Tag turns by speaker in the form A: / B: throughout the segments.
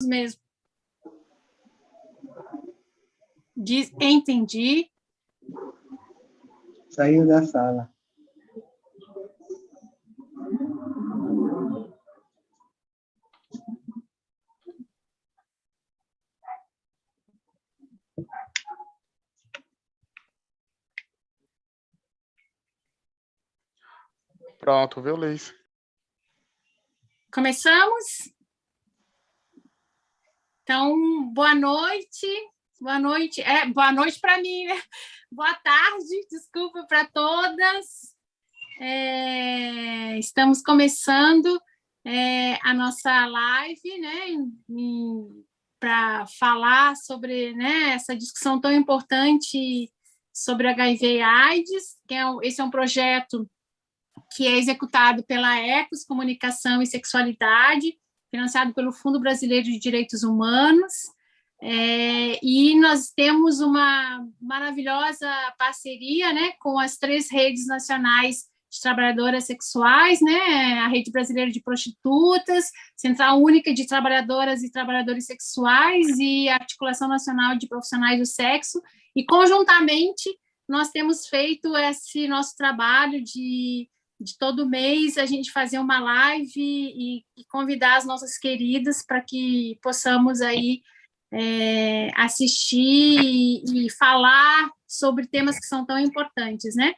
A: mesmo. Diz, entendi.
B: Saiu da sala.
C: Pronto, viu, Liz?
A: Começamos? Então, boa noite. Boa noite. Boa noite para mim, né? Boa tarde, desculpa para todas. Estamos começando a nossa live, né? Para falar sobre, né, essa discussão tão importante sobre HIV e AIDS, esse é um projeto que é executado pela Ecos Comunicação e Sexualidade, financiado pelo Fundo Brasileiro de Direitos Humanos, e nós temos uma maravilhosa parceria, né, com as 3 redes nacionais de trabalhadoras sexuais, né, a Rede Brasileira de Prostitutas, Central Única de Trabalhadoras e Trabalhadores Sexuais e a Articulação Nacional de Profissionais do Sexo, e conjuntamente nós temos feito esse nosso trabalho de todo mês a gente fazer uma live e convidar as nossas queridas para que possamos aí assistir e falar sobre temas que são tão importantes, né?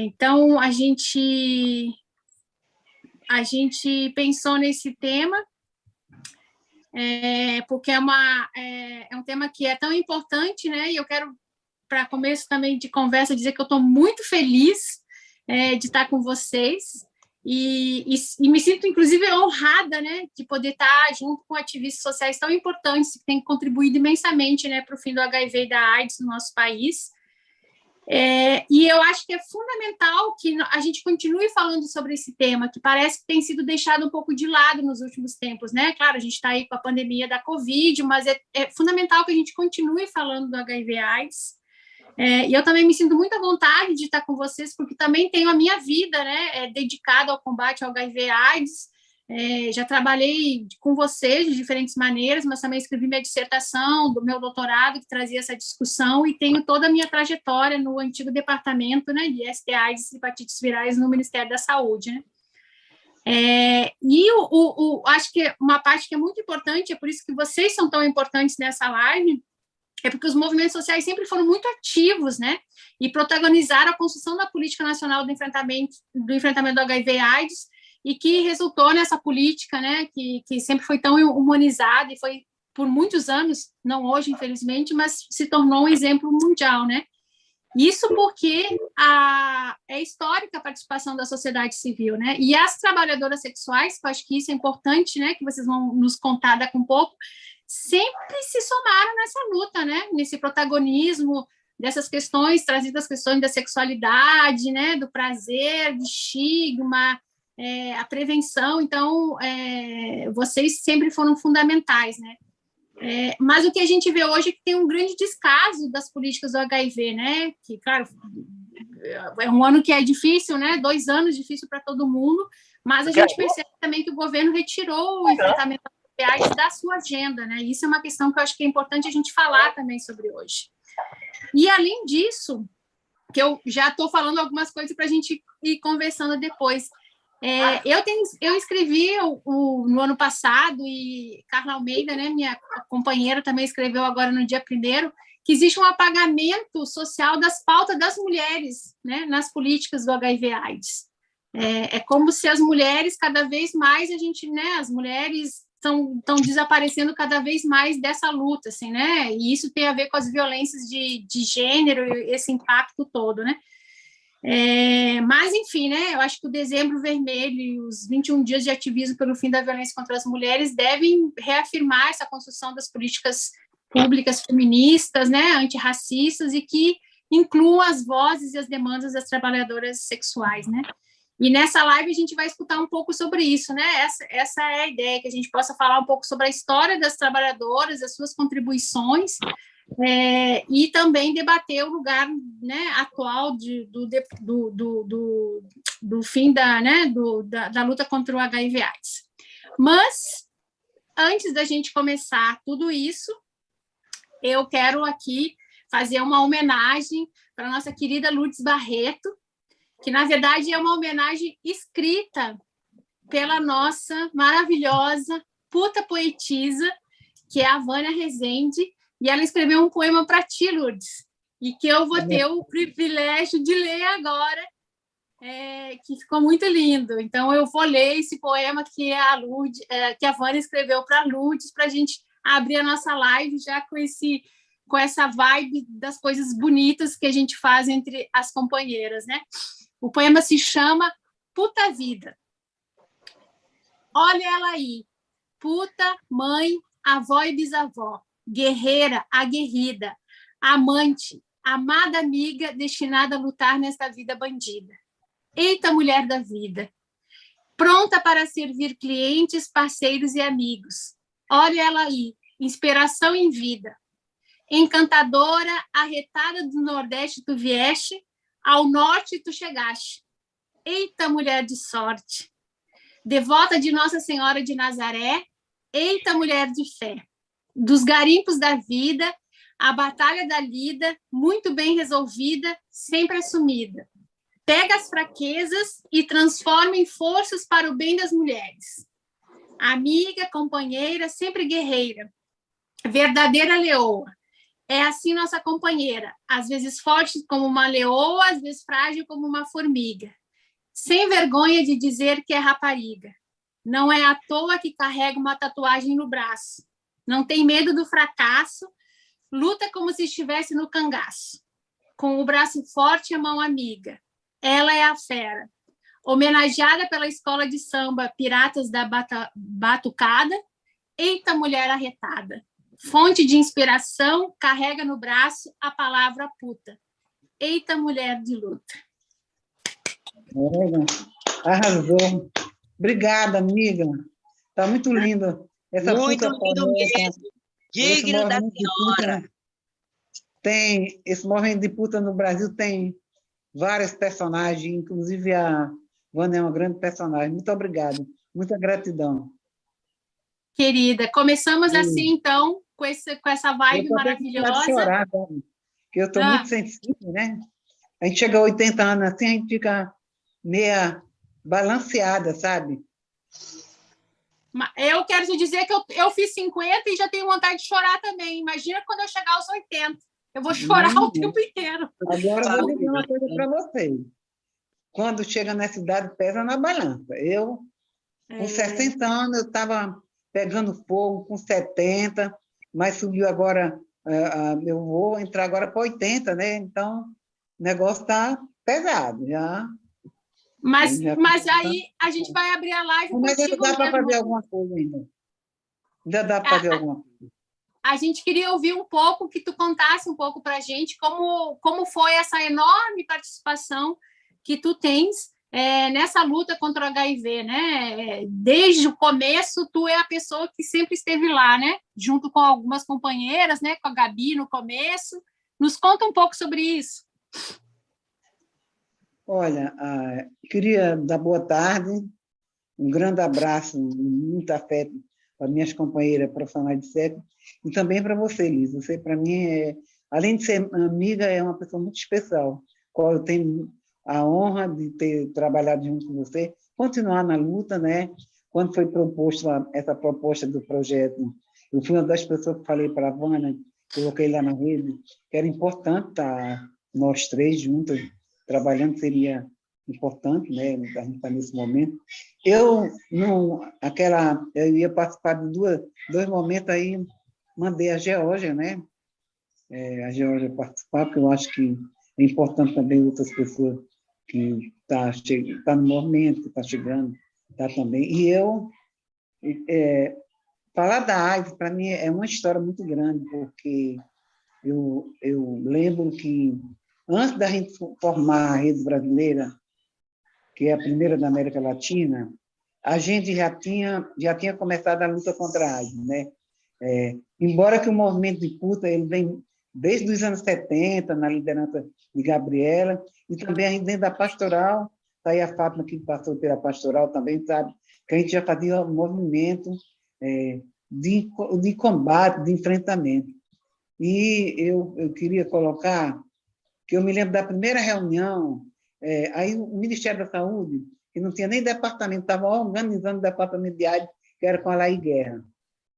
A: Então, a gente pensou nesse tema porque é um tema que é tão importante, né? E eu quero, para começo também de conversa, dizer que eu estou muito feliz de estar com vocês e me sinto, inclusive, honrada, né, de poder estar junto com ativistas sociais tão importantes que têm contribuído imensamente, né, para o fim do HIV e da AIDS no nosso país. E eu acho que é fundamental que a gente continue falando sobre esse tema, que parece que tem sido deixado um pouco de lado nos últimos tempos, né? Claro, a gente está aí com a pandemia da Covid, mas é fundamental que a gente continue falando do HIV/AIDS. E eu também me sinto muito à vontade de estar com vocês, porque também tenho a minha vida, né, dedicada ao combate ao HIV/AIDS. Já trabalhei com vocês de diferentes maneiras, mas também escrevi minha dissertação do meu doutorado, que trazia essa discussão, e tenho toda a minha trajetória no antigo departamento, né, de STIs e hepatites virais no Ministério da Saúde, né. Acho que uma parte que é muito importante, é por isso que vocês são tão importantes nessa live, é porque os movimentos sociais sempre foram muito ativos, né, e protagonizaram a construção da política nacional do enfrentamento do HIV/AIDS, e que resultou nessa política, né, que sempre foi tão humanizada e foi por muitos anos, não hoje, infelizmente, mas se tornou um exemplo mundial, né. Isso porque é histórica a participação da sociedade civil, né, e as trabalhadoras sexuais, que eu acho que isso é importante, né, que vocês vão nos contar daqui um pouco, sempre se somaram nessa luta, né, nesse protagonismo dessas questões, trazidas as questões da sexualidade, né, do prazer, do estigma, a prevenção. Então, vocês sempre foram fundamentais, né. Mas o que a gente vê hoje é que tem um grande descaso das políticas do HIV, né, que, claro, é um ano que é difícil, né, 2 anos difícil para todo mundo, mas a gente percebe também que o governo retirou o enfrentamento da sua agenda, né? Isso é uma questão que eu acho que é importante a gente falar também sobre hoje. E, além disso, que eu já estou falando algumas coisas para a gente ir conversando depois. Eu escrevi no ano passado, e Carla Almeida, né, minha companheira, também escreveu agora no dia 1º, que existe um apagamento social das pautas das mulheres, né, nas políticas do HIV/AIDS. É como se as mulheres, cada vez mais, as mulheres estão desaparecendo cada vez mais dessa luta, assim, né? E isso tem a ver com as violências de gênero, esse impacto todo, né? Mas, enfim, né? Eu acho que o Dezembro Vermelho e os 21 dias de ativismo pelo fim da violência contra as mulheres devem reafirmar essa construção das políticas públicas feministas, né? Antirracistas, e que incluam as vozes e as demandas das trabalhadoras sexuais, né? E nessa live a gente vai escutar um pouco sobre isso, né? Essa é a ideia, que a gente possa falar um pouco sobre a história das trabalhadoras, as suas contribuições, e também debater o lugar, né, atual do fim da luta contra o HIV/AIDS. Mas antes da gente começar tudo isso, eu quero aqui fazer uma homenagem para a nossa querida Lourdes Barreto, que, na verdade, é uma homenagem escrita pela nossa maravilhosa puta poetisa, que é a Vânia Rezende, e ela escreveu um poema para ti, Lourdes, e que eu vou ter o privilégio de ler agora, que ficou muito lindo. Então, eu vou ler esse poema que que a Vânia escreveu para a Lourdes, para a gente abrir a nossa live já com essa vibe das coisas bonitas que a gente faz entre as companheiras, né? O poema se chama Puta Vida. Olha ela aí, puta, mãe, avó e bisavó, guerreira, aguerrida, amante, amada amiga, destinada a lutar nesta vida bandida. Eita, mulher da vida, pronta para servir clientes, parceiros e amigos. Olha ela aí, inspiração em vida. Encantadora, arretada do Nordeste tu vieste, ao Norte tu chegaste. Eita, mulher de sorte, devota de Nossa Senhora de Nazaré, eita, mulher de fé. Dos garimpos da vida, a batalha da lida, muito bem resolvida, sempre assumida. Pega as fraquezas e transforma em forças para o bem das mulheres. Amiga, companheira, sempre guerreira, verdadeira leoa. É assim nossa companheira, às vezes forte como uma leoa, às vezes frágil como uma formiga. Sem vergonha de dizer que é rapariga. Não é à toa que carrega uma tatuagem no braço. Não tem medo do fracasso, luta como se estivesse no cangaço. Com o braço forte e a mão amiga. Ela é a fera. Homenageada pela escola de samba Piratas da Batucada, eita mulher arretada. Fonte de inspiração, carrega no braço a palavra puta. Eita mulher de luta.
B: Arrasou. Obrigada, amiga. Está muito lindo. Essa
D: muito
B: puta
D: lindo mesmo. Digno da senhora.
B: Esse movimento de puta no Brasil tem vários personagens, inclusive a Vânia é uma grande personagem. Muito obrigado. Muita gratidão.
A: Querida, começamos assim, então, com essa vibe maravilhosa.
B: Chorar, sabe? Porque eu estou muito sensível, né? A gente chega a 80 anos assim, a gente fica meia balanceada, sabe?
A: Eu quero te dizer que eu fiz 50 e já tenho vontade de chorar também. Imagina quando eu chegar aos 80. Eu vou chorar o tempo inteiro.
B: Agora eu vou dizer uma coisa para vocês. Quando chega nessa idade, pesa na balança. Eu, com 60 anos, eu estava pegando fogo, com 70, mas subiu agora, eu vou entrar agora para 80, né? Então, o negócio está pesado já.
A: Mas aí a gente vai abrir a live
B: mas
A: contigo.
B: Mas dá para fazer alguma coisa ainda. Ainda dá para fazer alguma coisa.
A: A gente queria ouvir um pouco, que tu contasse um pouco para a gente como foi essa enorme participação que tu tens nessa luta contra o HIV, né? Desde o começo, tu é a pessoa que sempre esteve lá, né? Junto com algumas companheiras, né? Com a Gabi no começo. Nos conta um pouco sobre isso.
B: Olha, queria dar boa tarde, um grande abraço, muito afeto para minhas companheiras profissionais de sexo e também para você, Liz. Você, para mim, além de ser amiga, é uma pessoa muito especial, qual eu tenho a honra de ter trabalhado junto com você, continuar na luta, né? Quando foi proposta essa proposta do projeto, eu fui uma das pessoas que falei para a Vânia, coloquei lá na rede, que era importante estar nós três juntos, trabalhando, seria importante, né? A gente está nesse momento. Eu ia participar de dois momentos aí, mandei a Geórgia, né? A Geórgia participar, porque eu acho que é importante também outras pessoas que tá no momento, que está chegando, tá também. E eu, falar da AIDS, para mim, é uma história muito grande, porque eu lembro que, antes da gente formar a Rede Brasileira, que é a primeira da América Latina, a gente já tinha começado a luta contra a AIDS, né? Embora que o movimento de puta ele vem desde os anos 70, na liderança de Gabriela, e também a gente dentro da pastoral, está aí a Fátima que passou pela pastoral também, sabe? Que a gente já fazia um movimento de combate, de enfrentamento. E eu queria colocar que eu me lembro da primeira reunião, aí o Ministério da Saúde, que não tinha nem departamento, estava organizando o departamento de AIDS, que era com a Laí Guerra,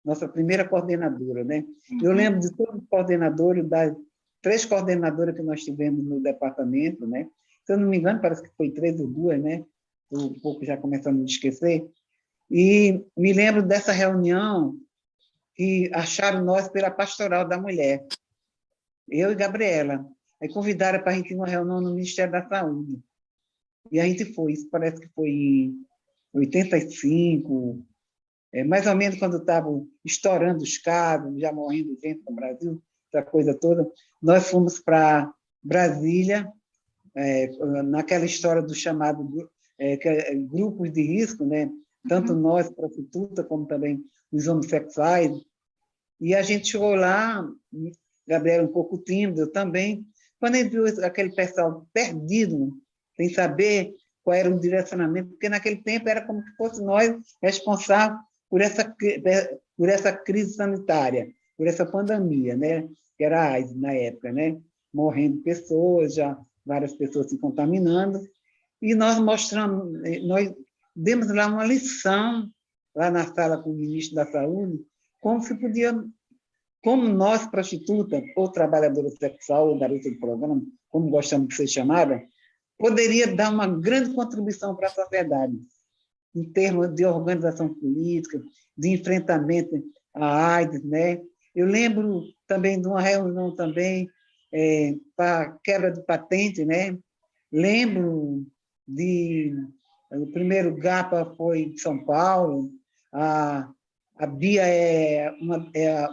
B: nossa primeira coordenadora, né? Eu lembro de todos os coordenadores, das 3 coordenadoras que nós tivemos no departamento, né? Se eu não me engano, parece que foi 3 ou 2, né? Estou um pouco já começando a me esquecer. E me lembro dessa reunião que acharam nós pela Pastoral da Mulher, eu e Gabriela. Aí convidaram para a gente ir numa reunião no Ministério da Saúde. E a gente foi, isso parece que foi em 85, mais ou menos quando estavam estourando os casos, já morrendo gente no Brasil, essa coisa toda. Nós fomos para Brasília, naquela história do chamado grupos de risco, né? Tanto nós, prostitutas, como também os homossexuais. E a gente chegou lá, Gabriela um pouco tímido, eu também, quando a gente viu aquele pessoal perdido, sem saber qual era o direcionamento, porque naquele tempo era como se fosse nós responsáveis por essa crise sanitária, por essa pandemia, né? Que era a AIDS na época, né? Morrendo pessoas, já várias pessoas se contaminando, e nós mostramos, nós demos lá uma lição, lá na sala com o ministro da Saúde, como se podia, como nós, prostituta, ou trabalhadora sexual, ou garota de programa, como gostamos de ser chamada, poderia dar uma grande contribuição para a sociedade, em termos de organização política, de enfrentamento à AIDS, né? Eu lembro também de uma reunião também para quebra de patente, né? Lembro o primeiro GAPA foi em São Paulo, a Bia é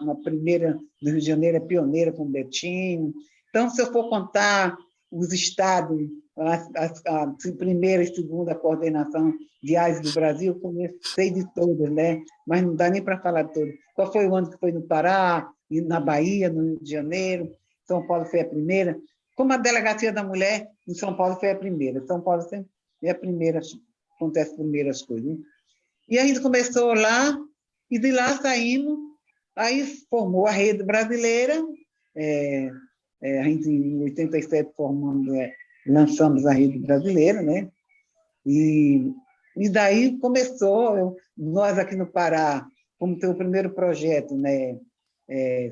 B: uma primeira do Rio de Janeiro, é pioneira com o Betinho. Então, se eu for contar os estados, a primeira e segunda coordenação de AIDS do Brasil, eu sei de todas, né? Mas não dá nem para falar de todas. Qual foi o ano que foi no Pará, na Bahia, no Rio de Janeiro? São Paulo foi a primeira. Como a Delegacia da Mulher, em São Paulo foi a primeira. São Paulo sempre é a primeira, acontece as primeiras coisas. Né? E a gente começou lá, e de lá saímos, aí formou a Rede Brasileira, a gente em 87 lançamos a Rede Brasileira, né? E daí começou, nós aqui no Pará, como ter o primeiro projeto, né?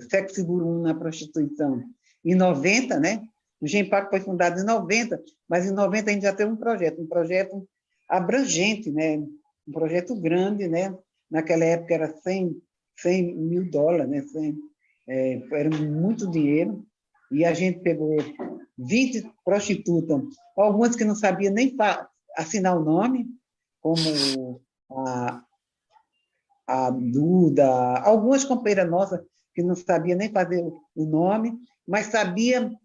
B: Sexo Seguro 1 na prostituição, em 90, né? O GEMPAC foi fundado em 90, mas em 90 a gente já teve um projeto abrangente, né? Um projeto grande, né? Naquela época era 100 mil dólares, né? Era muito dinheiro, e a gente pegou 20 prostitutas, algumas que não sabiam nem assinar o nome, como a Duda, algumas companheiras nossas que não sabiam nem fazer o nome, mas sabiam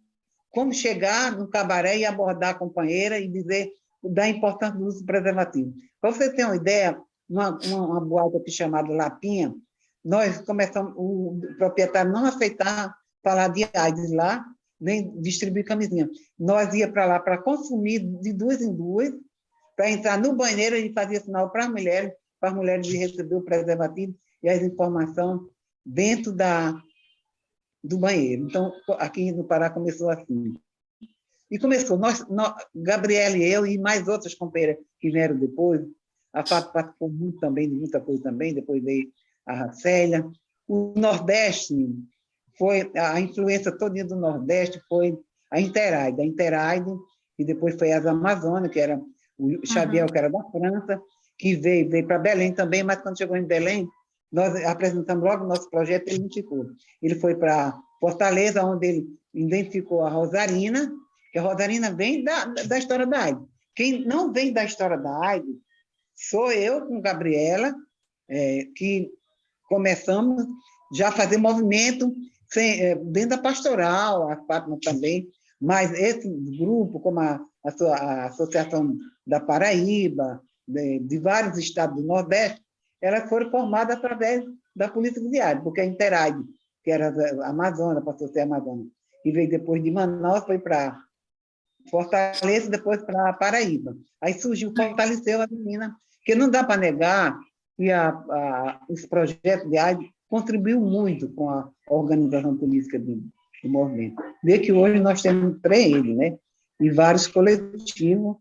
B: como chegar no cabaré e abordar a companheira e dizer da importância do uso do preservativo. Para você ter uma ideia, uma boate aqui chamada Lapinha, nós começamos, o proprietário não aceitar falar de AIDS lá, nem distribuir camisinha. Nós ia para lá para consumir de 2 em 2, para entrar no banheiro e fazer sinal para as mulheres de receber o preservativo e as informações dentro do banheiro. Então, aqui no Pará começou assim. E começou, Gabriela e eu, e mais outras companheiras que vieram depois, a Fábio participou muito também, de muita coisa também, depois veio a Célia. O Nordeste, a influência toda do Nordeste foi a Interaide, e depois foi as Amazonas, que era o Xavier, que era da França, que veio para Belém também, mas quando chegou em Belém, nós apresentamos logo o nosso projeto, ele não ficou. Ele foi para Fortaleza, onde ele identificou a Rosarina, que a Rosarina vem da história da AIDS. Quem não vem da história da AIDS sou eu com Gabriela, que começamos já a fazer movimento dentro da pastoral, a Fátima também, mas esse grupo, como a Associação da Paraíba, de vários estados do Nordeste, elas foram formadas através da política diária, porque a Interaide, que era a Amazônia, passou a ser a Amazônia, e veio depois de Manaus, foi para Fortaleza, depois para Paraíba. Aí surgiu, fortaleceu a menina, porque não dá para negar e os projetos de AIDS contribuiu muito com a organização política do movimento. Vê que hoje nós temos 3 né? E vários coletivos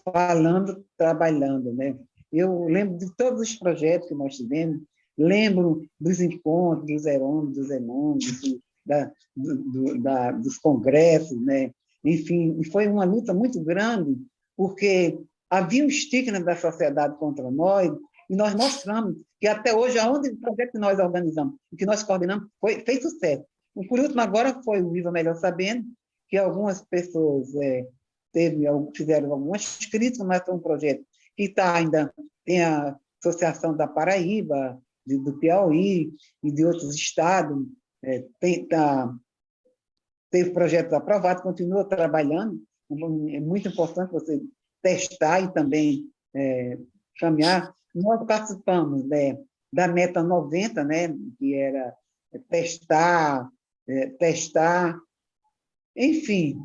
B: falando, trabalhando, né? Eu lembro de todos os projetos que nós tivemos, lembro dos encontros, dos Herônimos, dos Enônimos, dos congressos, né? Enfim, e foi uma luta muito grande, porque havia um estigma da sociedade contra nós, e nós mostramos que até hoje, aonde o projeto que nós organizamos, e que nós coordenamos, fez sucesso. E, por último, agora foi o Viva Melhor Sabendo, que algumas pessoas fizeram algumas críticas, mas foi um projeto que ainda tem a Associação da Paraíba, do Piauí e de outros estados, teve projetos aprovados, continua trabalhando. É muito importante você testar e também caminhar. Nós participamos da Meta 90, né, que era testar, enfim.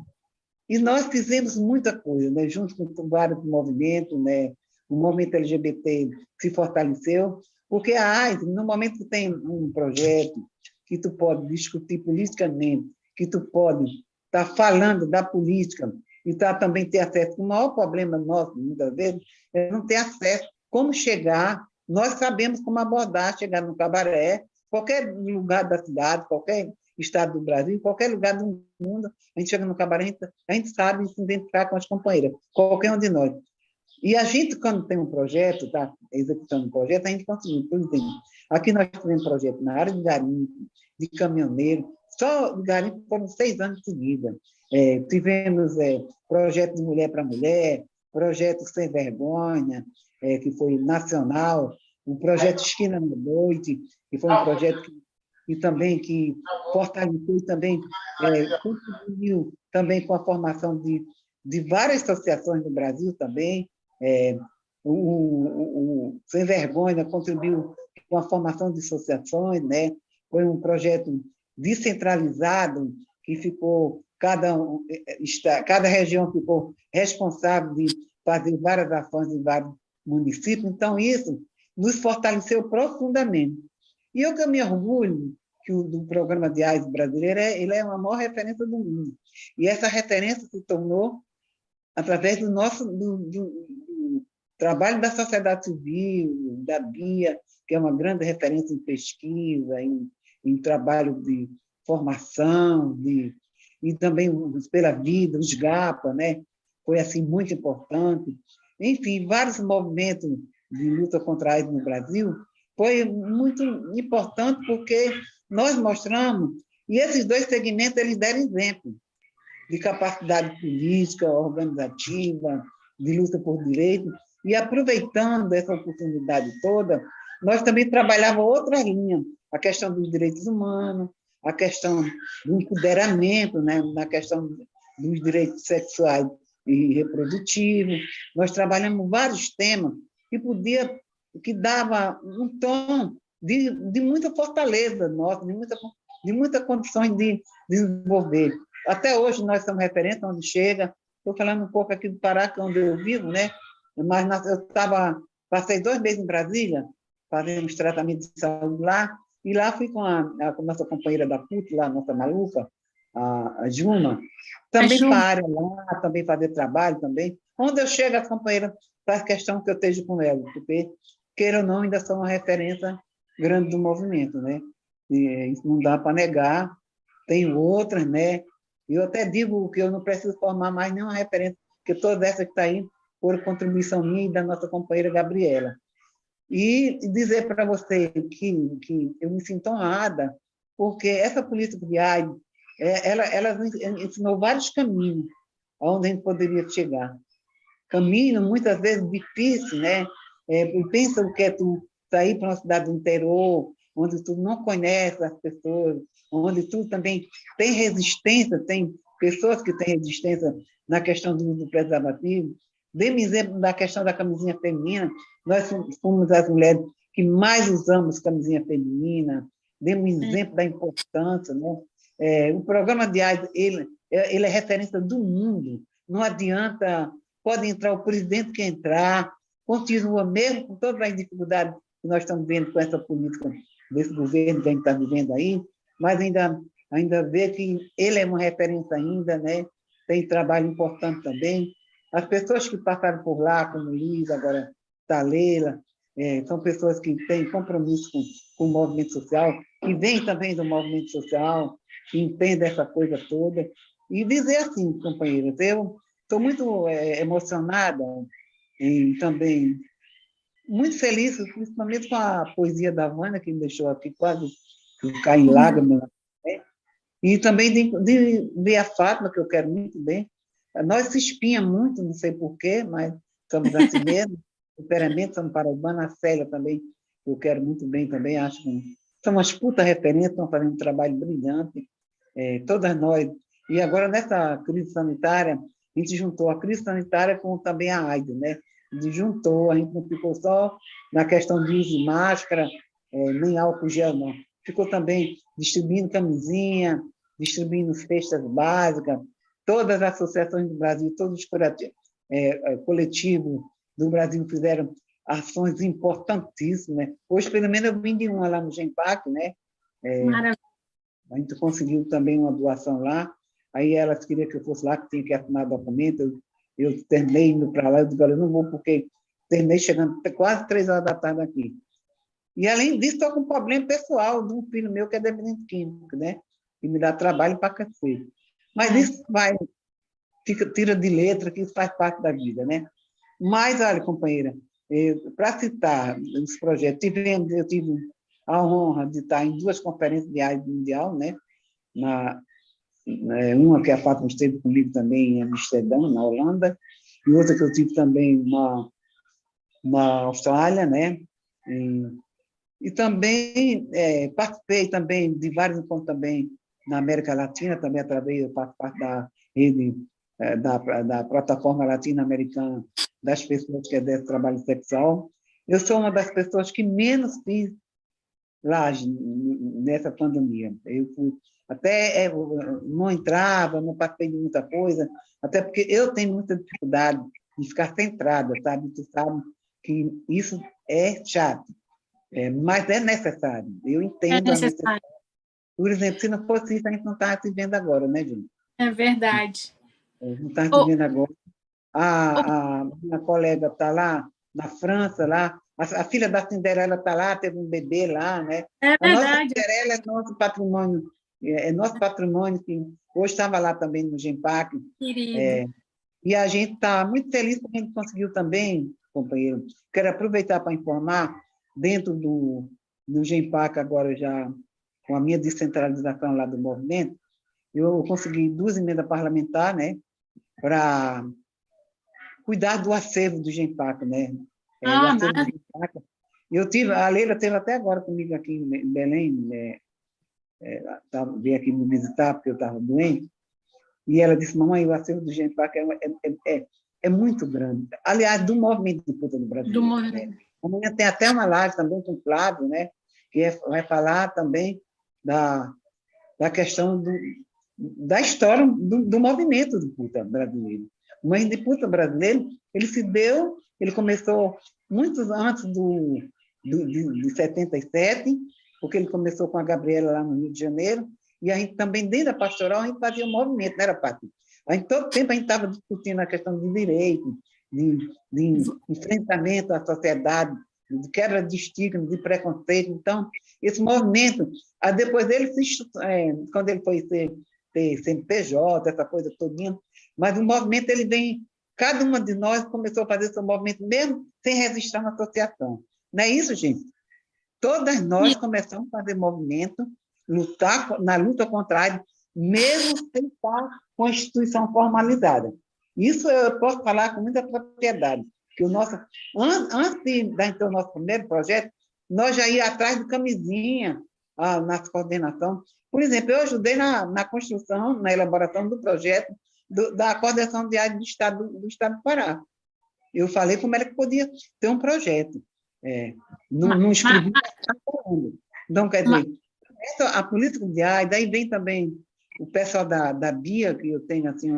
B: E nós fizemos muita coisa, né, junto com vários movimentos, né, o movimento LGBT se fortaleceu, porque a AIDS, no momento que tem um projeto que tu pode discutir politicamente, que tu pode estar falando da política e também ter acesso. O maior problema nosso, muitas vezes, é não ter acesso. Como chegar? Nós sabemos como abordar, chegar no cabaré, qualquer lugar da cidade, qualquer estado do Brasil, qualquer lugar do mundo, a gente chega no cabaré, a gente sabe se identificar com as companheiras, qualquer um de nós. E a gente, quando tem um projeto, está executando um projeto, a gente consegue, por exemplo, aqui nós temos um projeto na área de garimpo, de caminhoneiro, só de garimpo foram 6 anos seguidos. Tivemos projeto de mulher para mulher, projeto Sem Vergonha, que foi nacional, o projeto Esquina na Noite, que foi um projeto que também que fortaleceu e também contribuiu também com a formação de várias associações do Brasil também. O Sem Vergonha contribuiu com a formação de associações, né? Foi um projeto descentralizado que ficou, cada região ficou responsável de fazer várias ações em vários municípios. Então, isso nos fortaleceu profundamente. E eu que me orgulho que do programa de AIDS brasileiro, ele é a maior referência do mundo. E essa referência se tornou através do nosso do trabalho da sociedade civil, da BIA, que é uma grande referência em pesquisa, em trabalho de formação, e também pela vida, os GAPA, né? Foi assim muito importante. Enfim, vários movimentos de luta contra a AIDS no Brasil foi muito importante porque nós mostramos, e esses 2 segmentos eles deram exemplo de capacidade política, organizativa, de luta por direitos, e aproveitando essa oportunidade toda, nós também trabalhávamos outra linha, a questão dos direitos humanos, a questão do empoderamento, né, na questão dos direitos sexuais e reprodutivos. Nós trabalhamos vários temas que dava um tom de muita fortaleza nossa, de muita condições de desenvolver. Até hoje nós somos referência onde chega. Estou falando um pouco aqui do Pará, que é onde eu vivo, né? Mas passei 2 meses em Brasília, fazendo os tratamentos de saúde lá, e lá fui com a nossa companheira da PUT, lá, a nossa maluca, a Juma, também para a área lá, também fazer trabalho também. Onde eu chego, as companheiras faz questão que eu esteja com ela, porque, queira ou não, ainda são uma referência grande do movimento, né? E isso não dá para negar. Tem outras, né? Eu até digo que eu não preciso formar mais nenhuma referência, porque todas essas que estão aí foram contribuição minha e da nossa companheira Gabriela. E dizer para você que eu me sinto honrada, porque essa política de AIDS, ela ensinou vários caminhos aonde a gente poderia chegar. Caminho, muitas vezes, difícil, né? Pensa o que é tu sair para uma cidade do interior, onde tu não conhece as pessoas, onde tu também tem resistência, tem pessoas que têm resistência na questão do uso do preservativo. Dê-me exemplo da questão da camisinha feminina. Nós fomos as mulheres que mais usamos camisinha feminina. Dê-me exemplo da importância, né? O programa de AIDS, ele é referência do mundo. Não adianta pode entrar o presidente que entrar, continua mesmo com todas as dificuldades que nós estamos vendo com essa política desse governo que a gente está vivendo aí, mas ainda vê que ele é uma referência ainda, né? Tem trabalho importante também. As pessoas que passaram por lá, como Liz, agora Talela, são pessoas que têm compromisso com o movimento social, que vêm também do movimento social, que entendem essa coisa toda. E dizer assim, companheiras, eu estou muito emocionada e também muito feliz, principalmente com a poesia da Vânia, que me deixou aqui quase cair em lágrimas, né? E também de ver a Fátima, que eu quero muito bem. Nós se espinha muito, não sei porquê, mas somos assim mesmo. Temperamento, somos paraibanos. A Célia também, eu quero muito bem também, acho que são umas putas referências, estão fazendo um trabalho brilhante, todas nós. E agora, nessa crise sanitária, a gente juntou a crise sanitária com também a AIDS, né? A gente juntou, a gente não ficou só na questão de uso de máscara, nem álcool gel, não. Ficou também distribuindo camisinha, distribuindo cestas básicas, todas as associações do Brasil, todos os coletivos do Brasil fizeram ações importantíssimas, né? Hoje, pelo menos, eu vim de uma lá no GEMPAC, né?
A: Maravilha.
B: A gente conseguiu também uma doação lá, aí elas queriam que eu fosse lá, que tinha que assinar documento, eu terminei indo para lá, eu digo, olha, eu não vou, porque terminei chegando quase 3 horas da tarde aqui. E, além disso, estou com um problema pessoal de um filho meu que é dependente químico, né? E me dá trabalho para cacete. Mas isso tira de letra, que isso faz parte da vida, né? Mas, olha, companheira, para citar os projetos, eu tive a honra de estar em 2 conferências de AIDS mundial, né? Uma que a Fátima esteve comigo também em Amsterdã, na Holanda, e outra que eu tive também na Austrália, né? E também participei também de vários encontros também na América Latina, também através, eu faço parte da rede, da plataforma latino-americana das pessoas que exercem trabalho sexual. Eu sou uma das pessoas que menos fiz lá nessa pandemia. Eu fui, até não entrava, não participei de muita coisa, até porque eu tenho muita dificuldade de ficar centrada, sabe? Tu sabe que isso é chato. Mas é necessário, eu entendo a necessidade. Por exemplo, se não fosse isso, a gente não estava se vendo agora, né, gente?
A: É verdade.
B: Não está se vendo agora. A minha colega está lá, na França, lá, a filha da Cinderela está lá, teve um bebê lá, né?
A: É
B: a nossa
A: verdade.
B: Cinderela é nosso patrimônio, que hoje estava lá também no GEMPAC.
A: Querido.
B: E a gente está muito feliz porque a gente conseguiu também, companheiro. Quero aproveitar para informar, dentro do GEMPAC, agora já com a minha descentralização lá do movimento, eu consegui 2 emendas parlamentares, né, para cuidar do acervo do GEMPAC, né? O acervo do GEMPAC. A Leila esteve até agora comigo aqui em Belém, né? Veio aqui me visitar porque eu estava doente, e ela disse, mamãe, o acervo do GEMPAC é muito grande. Aliás, do movimento de disputa do Brasil. Né? Amanhã tem até uma live também com o Flávio, né? Que vai falar também da questão da história do movimento de disputa brasileiro. O movimento de disputa brasileiro, ele começou muito antes de 77, porque ele começou com a Gabriela lá no Rio de Janeiro, e a gente também, dentro da pastoral, a gente fazia um movimento, não era, Pati? Todo tempo a gente estava discutindo a questão de direito, de enfrentamento à sociedade, de quebra de estigma, de preconceito. Então, esse movimento, depois dele, quando ele foi ter CNPJ, essa coisa todinha, mas o movimento, ele vem, cada uma de nós começou a fazer seu movimento, mesmo sem registrar na associação. Não é isso, gente? Todas nós começamos a fazer movimento, lutar na luta contra a AIDS, mesmo sem estar com a instituição formalizada. Isso eu posso falar com muita propriedade, que antes de dar então, o nosso primeiro projeto, nós já ia atrás de camisinha na coordenação. Por exemplo, eu ajudei na construção, na elaboração do projeto da coordenação de AIDS do Estado do Pará. Eu falei como era que podia ter um projeto. Não escrevi. Então, quer dizer, a política de AIDS, daí vem também o pessoal da BIA, que eu tenho assim,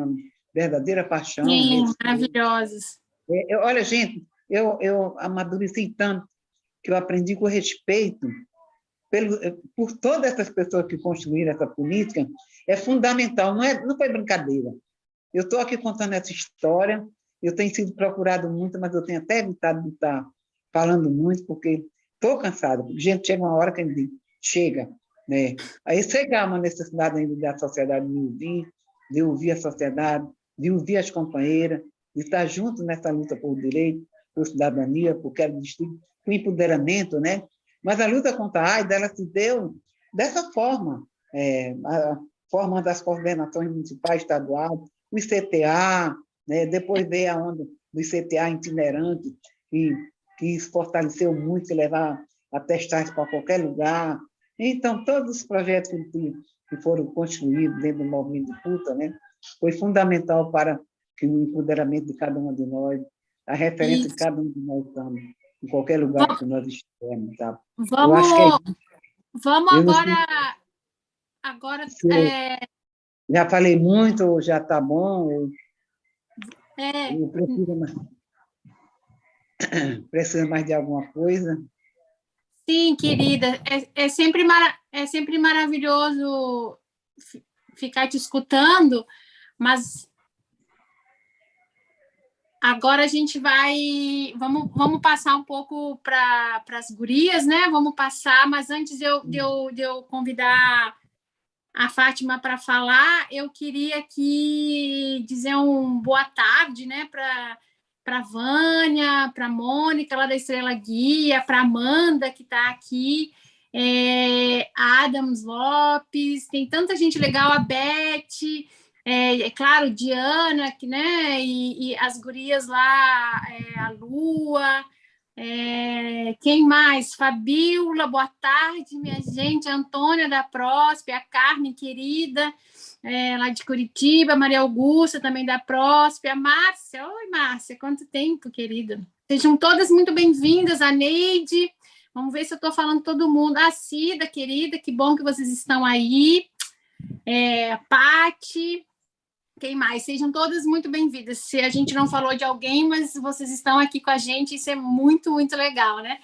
B: verdadeira paixão.
A: Sim, maravilhosos.
B: Olha, gente, eu amadureci tanto que eu aprendi com respeito por todas essas pessoas que construíram essa política. É fundamental, não foi brincadeira. Eu estou aqui contando essa história, eu tenho sido procurado muito, mas eu tenho até evitado de estar falando muito, porque estou cansada. Gente, chega uma hora que a gente diz, chega. Né? Aí chega uma necessidade ainda da sociedade de ouvir a sociedade, de ouvir as companheiras, de estar junto nessa luta por direito, por cidadania, por quero distrito, por empoderamento, né? Mas a luta contra a AIDS, ela se deu dessa forma, a forma das coordenações municipais, estaduais, o ICTA, né? Depois veio a onda do ICTA itinerante, que isso fortaleceu muito, se levar a testagens para qualquer lugar. Então, todos os projetos que foram construídos dentro do movimento de luta, né? Foi fundamental para que o empoderamento de cada uma de nós, a referência de cada um de nós estamos, em qualquer lugar que nós estivermos, tá? Eu acho que
A: vamos agora
B: já falei muito, já está bom, eu preciso mais de alguma coisa.
A: Sim, querida, é sempre maravilhoso ficar te escutando, mas agora a gente vamos passar um pouco para as gurias, né? Vamos passar, mas antes de eu convidar a Fátima para falar, eu queria aqui dizer um boa tarde, né? Para a Vânia, para a Mônica, lá da Estrela Guia, para a Amanda, que está aqui, a Adams Lopes, tem tanta gente legal, a Beth, claro, Diana, né, e as gurias lá, a Lua, quem mais? Fabiola, boa tarde, minha gente, a Antônia da Próspera, a Carmen, querida, lá de Curitiba, Maria Augusta, também da Próspera, a Márcia, oi Márcia, quanto tempo, querida. Sejam todas muito bem-vindas, a Neide, vamos ver se eu estou falando todo mundo, a Cida, querida, que bom que vocês estão aí, a Pati, quem mais? Sejam todas muito bem-vindas. Se a gente não falou de alguém, mas vocês estão aqui com a gente, isso é muito, muito legal, né?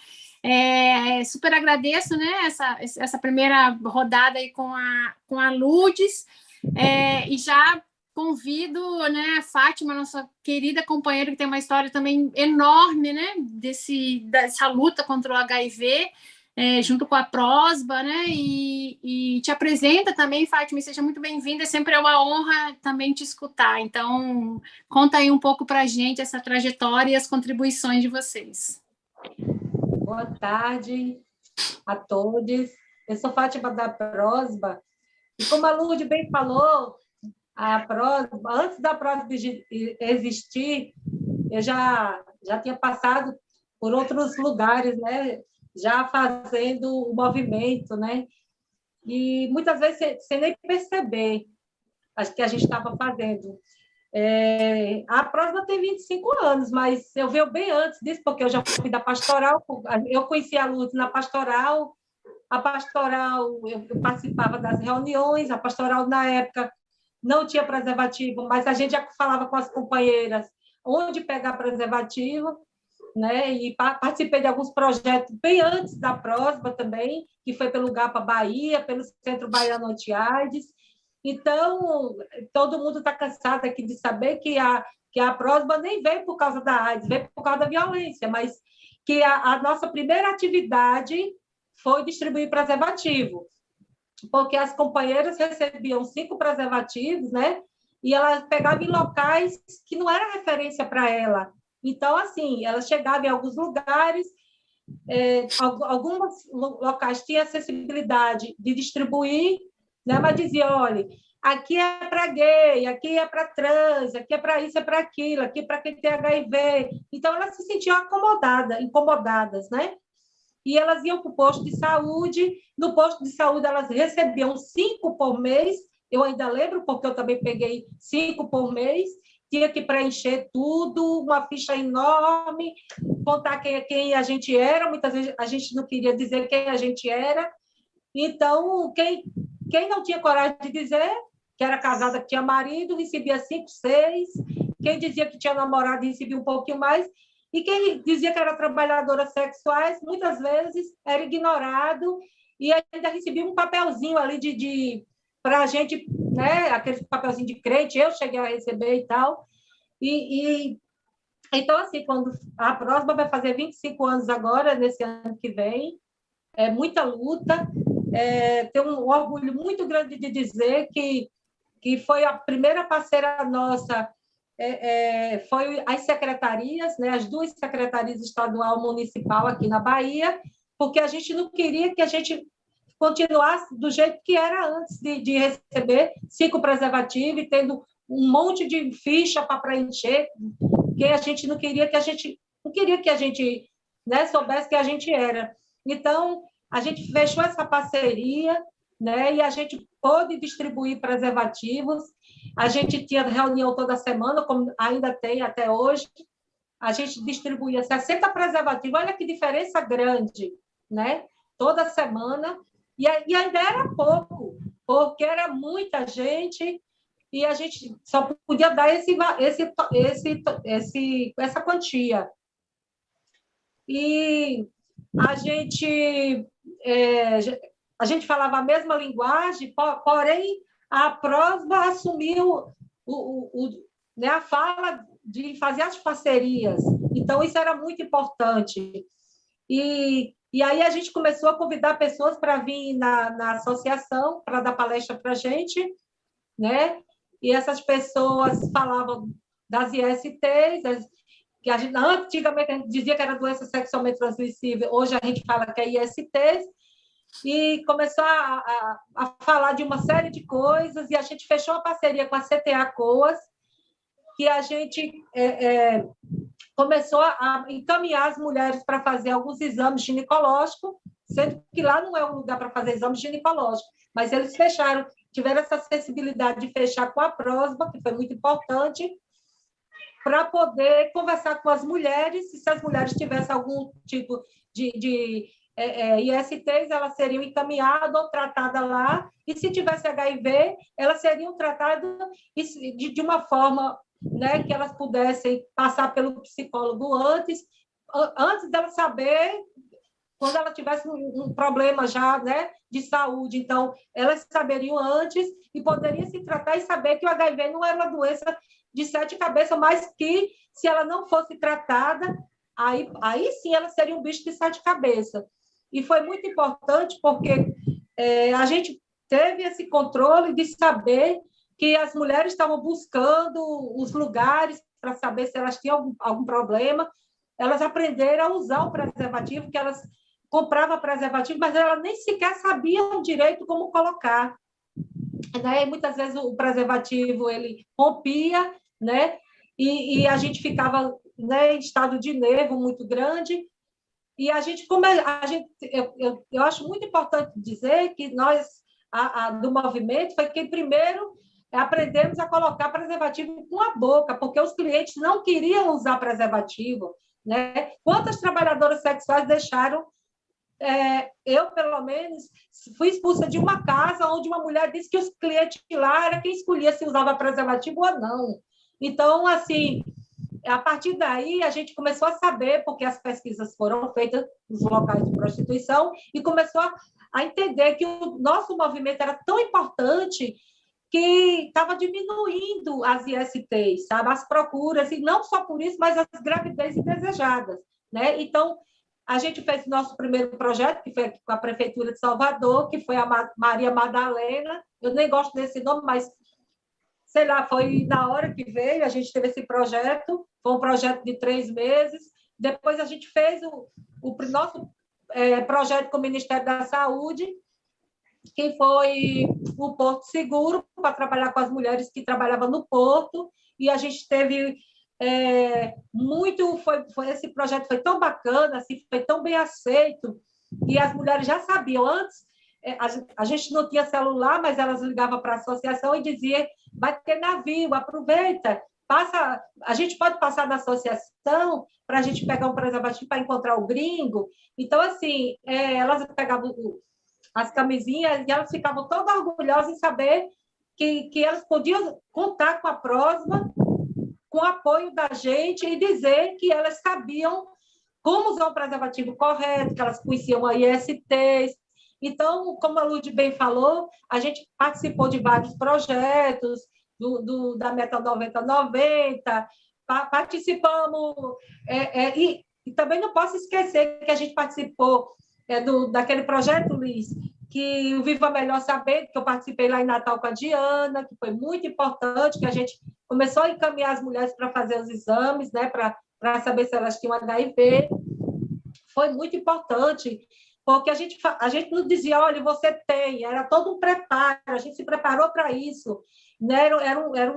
A: Super agradeço, né, essa primeira rodada aí com a Lourdes, e já convido, né, a Fátima, nossa querida companheira, que tem uma história também enorme, né, dessa luta contra o HIV, junto com a Prosba, né, e te apresenta também, Fátima, seja muito bem-vinda, sempre é uma honra também te escutar, então conta aí um pouco para a gente essa trajetória e as contribuições de vocês.
E: Boa tarde a todos, eu sou Fátima da Prosba, e como a Lourdes bem falou, a Prosba, antes da Prosba existir, eu já tinha passado por outros lugares, né, já fazendo o movimento, né? E muitas vezes sem nem perceber acho que a gente estava fazendo. A Prosba tem 25 anos, mas eu venho bem antes disso, porque eu já fui da pastoral, eu conheci a Lourdes na pastoral, a pastoral, eu participava das reuniões, a pastoral, na época, não tinha preservativo, mas a gente já falava com as companheiras onde pegar preservativo, né? E participei de alguns projetos bem antes da Prosba também, que foi pelo GAPA Bahia, pelo Centro Baiano Anti-AIDS. Então, todo mundo está cansado aqui de saber que a Prosba nem veio por causa da AIDS, veio por causa da violência, mas que a nossa primeira atividade foi distribuir preservativo, porque as companheiras recebiam 5 preservativos, né? E elas pegavam em locais que não era referência para ela. Então, assim, ela chegava em alguns lugares, alguns locais tinham acessibilidade de distribuir, né? Mas dizia, olha, aqui é para gay, aqui é para trans, aqui é para isso, é para aquilo, aqui é para quem tem HIV. Então, elas se sentiam incomodadas, né? E elas iam para o posto de saúde, no posto de saúde elas recebiam 5 por mês, eu ainda lembro, porque eu também peguei 5 por mês, tinha que preencher tudo, uma ficha enorme, contar quem a gente era, muitas vezes a gente não queria dizer quem a gente era, então, quem não tinha coragem de dizer, que era casada, que tinha marido, recebia 5, 6. Quem dizia que tinha namorado recebia um pouquinho mais. E quem dizia que era trabalhadora sexuais, muitas vezes era ignorado e ainda recebia um papelzinho ali para a gente, né, aquele papelzinho de crente, eu cheguei a receber e tal. Então, assim, quando a Prosba vai fazer 25 anos agora, nesse ano que vem, é muita luta, tenho um orgulho muito grande de dizer que foi a primeira parceira nossa, foi as secretarias, né, as 2 secretarias estadual e municipal aqui na Bahia, porque a gente não queria que a gente continuasse do jeito que era antes de receber 5 preservativos e tendo um monte de ficha para preencher, que a gente não queria que a gente né, soubesse que a gente era. Então, a gente fechou essa parceria, né, e a gente pôde distribuir preservativos. A gente tinha reunião toda semana, como ainda tem até hoje. A gente distribuía 60 preservativos. Olha que diferença grande, né? Toda semana. E ainda era pouco, porque era muita gente e a gente só podia dar essa quantia. E a gente falava a mesma linguagem, porém, a Prosba assumiu né, a fala de fazer as parcerias. Então, isso era muito importante. E aí a gente começou a convidar pessoas para vir na associação, para dar palestra para a gente, né? E essas pessoas falavam das ISTs, que antigamente a gente dizia que era doença sexualmente transmissível, hoje a gente fala que é ISTs, e começou a falar de uma série de coisas, e a gente fechou uma parceria com a CTA COAS, que a gente começou a encaminhar as mulheres para fazer alguns exames ginecológicos, sendo que lá não é um lugar para fazer exame ginecológico, mas eles tiveram essa sensibilidade de fechar com a Prosba, que foi muito importante, para poder conversar com as mulheres, e se as mulheres tivessem algum tipo de ISTs, elas seriam encaminhadas ou tratadas lá, e se tivesse HIV, elas seriam tratadas de uma forma, né, que elas pudessem passar pelo psicólogo antes dela saber, quando ela tivesse um problema já, né, de saúde. Então, elas saberiam antes e poderiam se tratar e saber que o HIV não era uma doença de 7 cabeças, mas que, se ela não fosse tratada, aí sim ela seria um bicho de 7 cabeças. E foi muito importante porque a gente teve esse controle de saber que as mulheres estavam buscando os lugares para saber se elas tinham algum problema. Elas aprenderam a usar o preservativo, que elas compravam preservativo, mas elas nem sequer sabiam direito como colocar. Né? E muitas vezes o preservativo ele rompia, né? E a gente ficava, né, em estado de nervo muito grande. E eu acho muito importante dizer que nós, do movimento, foi quem primeiro aprendemos a colocar preservativo com a boca, porque os clientes não queriam usar preservativo, né? Quantas trabalhadoras sexuais deixaram? Eu, pelo menos, fui expulsa de uma casa onde uma mulher disse que os clientes lá era quem escolhia se usava preservativo ou não. Então, assim, a partir daí, a gente começou a saber, porque as pesquisas foram feitas nos locais de prostituição, e começou a entender que o nosso movimento era tão importante que estava diminuindo as ISTs, sabe? As procuras, e não só por isso, mas as gravidez indesejadas, né? Então, a gente fez o nosso primeiro projeto, que foi com a Prefeitura de Salvador, que foi a Maria Madalena. Eu nem gosto desse nome, mas, sei lá, foi na hora que veio, a gente teve esse projeto, foi um projeto de 3 meses. Depois a gente fez o nosso projeto com o Ministério da Saúde, que foi o Porto Seguro, para trabalhar com as mulheres que trabalhavam no Porto, e a gente teve esse projeto foi tão bacana, assim, foi tão bem aceito, e as mulheres já sabiam antes, a gente não tinha celular, mas elas ligavam para a associação e diziam, vai ter navio, aproveita, a gente pode passar na associação para a gente pegar um preservativo para encontrar o gringo. Então, assim, elas pegavam as camisinhas e elas ficavam todas orgulhosas em saber que elas podiam contar com a Prosba, com o apoio da gente e dizer que elas sabiam como usar o preservativo correto, que elas conheciam a ISTs. Então, como a Lud bem falou, a gente participou de vários projetos, da Meta 9090, participamos, e também não posso esquecer que a gente participou daquele projeto, Liz, que o Viva Melhor Saber, que eu participei lá em Natal com a Diana, que foi muito importante, que a gente começou a encaminhar as mulheres para fazer os exames, né, para saber se elas tinham HIV. Foi muito importante, porque a gente não dizia, olha, você tem, era todo um preparo, a gente se preparou para isso, né? Era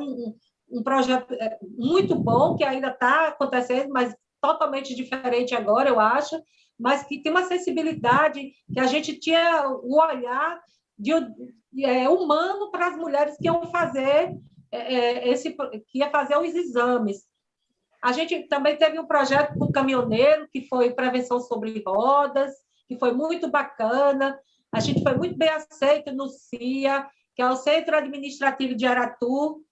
E: um projeto muito bom, que ainda está acontecendo, mas totalmente diferente agora, eu acho, mas que tem uma sensibilidade, que a gente tinha o olhar humano para as mulheres que iam fazer os exames. A gente também teve um projeto com o caminhoneiro, que foi prevenção sobre rodas, que foi muito bacana. A gente foi muito bem aceito no CIA, que é o Centro Administrativo de Aratu,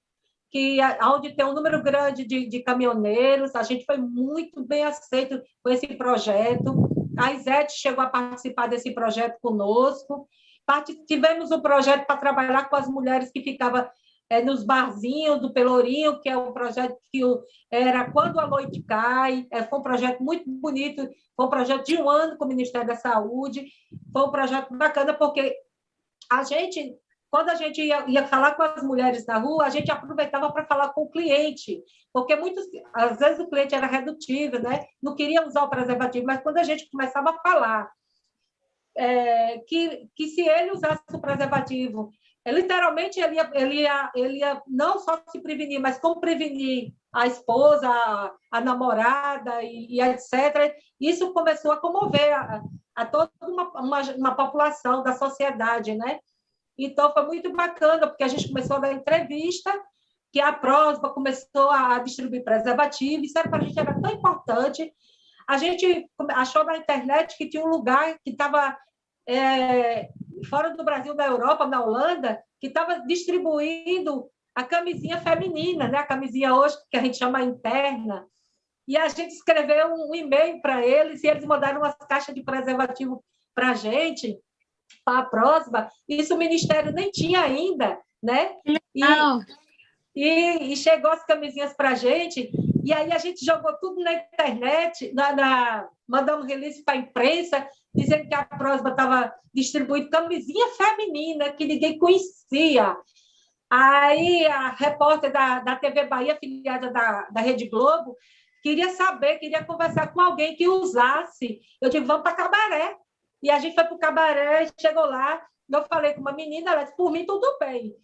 E: onde tem um número grande de caminhoneiros. A gente foi muito bem aceito com esse projeto. A Isete chegou a participar desse projeto conosco. Tivemos um projeto para trabalhar com as mulheres que ficavam nos barzinhos do Pelourinho, que é um projeto que era Quando a Noite Cai. Foi um projeto muito bonito, foi um projeto de 1 ano com o Ministério da Saúde. Foi um projeto bacana, porque quando a gente ia falar com as mulheres na rua, a gente aproveitava para falar com o cliente, porque às vezes o cliente era redutivo, né? Não queria usar o preservativo, mas quando a gente começava a falar que se ele usasse o preservativo, literalmente ele ia não só se prevenir, mas como prevenir a esposa, a namorada e etc. Isso começou a comover a toda uma população da sociedade, né? Então, foi muito bacana, porque a gente começou a dar entrevista, que a Prosba começou a distribuir preservativo, isso para a gente era tão importante. A gente achou na internet que tinha um lugar que estava fora do Brasil, na Europa, na Holanda, que estava distribuindo a camisinha feminina, né? A camisinha hoje, que a gente chama interna. E a gente escreveu um e-mail para eles, e eles mandaram umas caixas de preservativo para a gente, para a Prosba. Isso o Ministério nem tinha ainda, né? E chegou as camisinhas para a gente, e aí a gente jogou tudo na internet, mandamos release para a imprensa, dizendo que a Prosba estava distribuindo camisinha feminina, que ninguém conhecia. Aí a repórter da TV Bahia, afiliada da Rede Globo, queria conversar com alguém que usasse. Eu disse, vamos para Cabaré. E a gente foi para o Cabaré, chegou lá, eu falei com uma menina, ela disse, por mim tudo bem.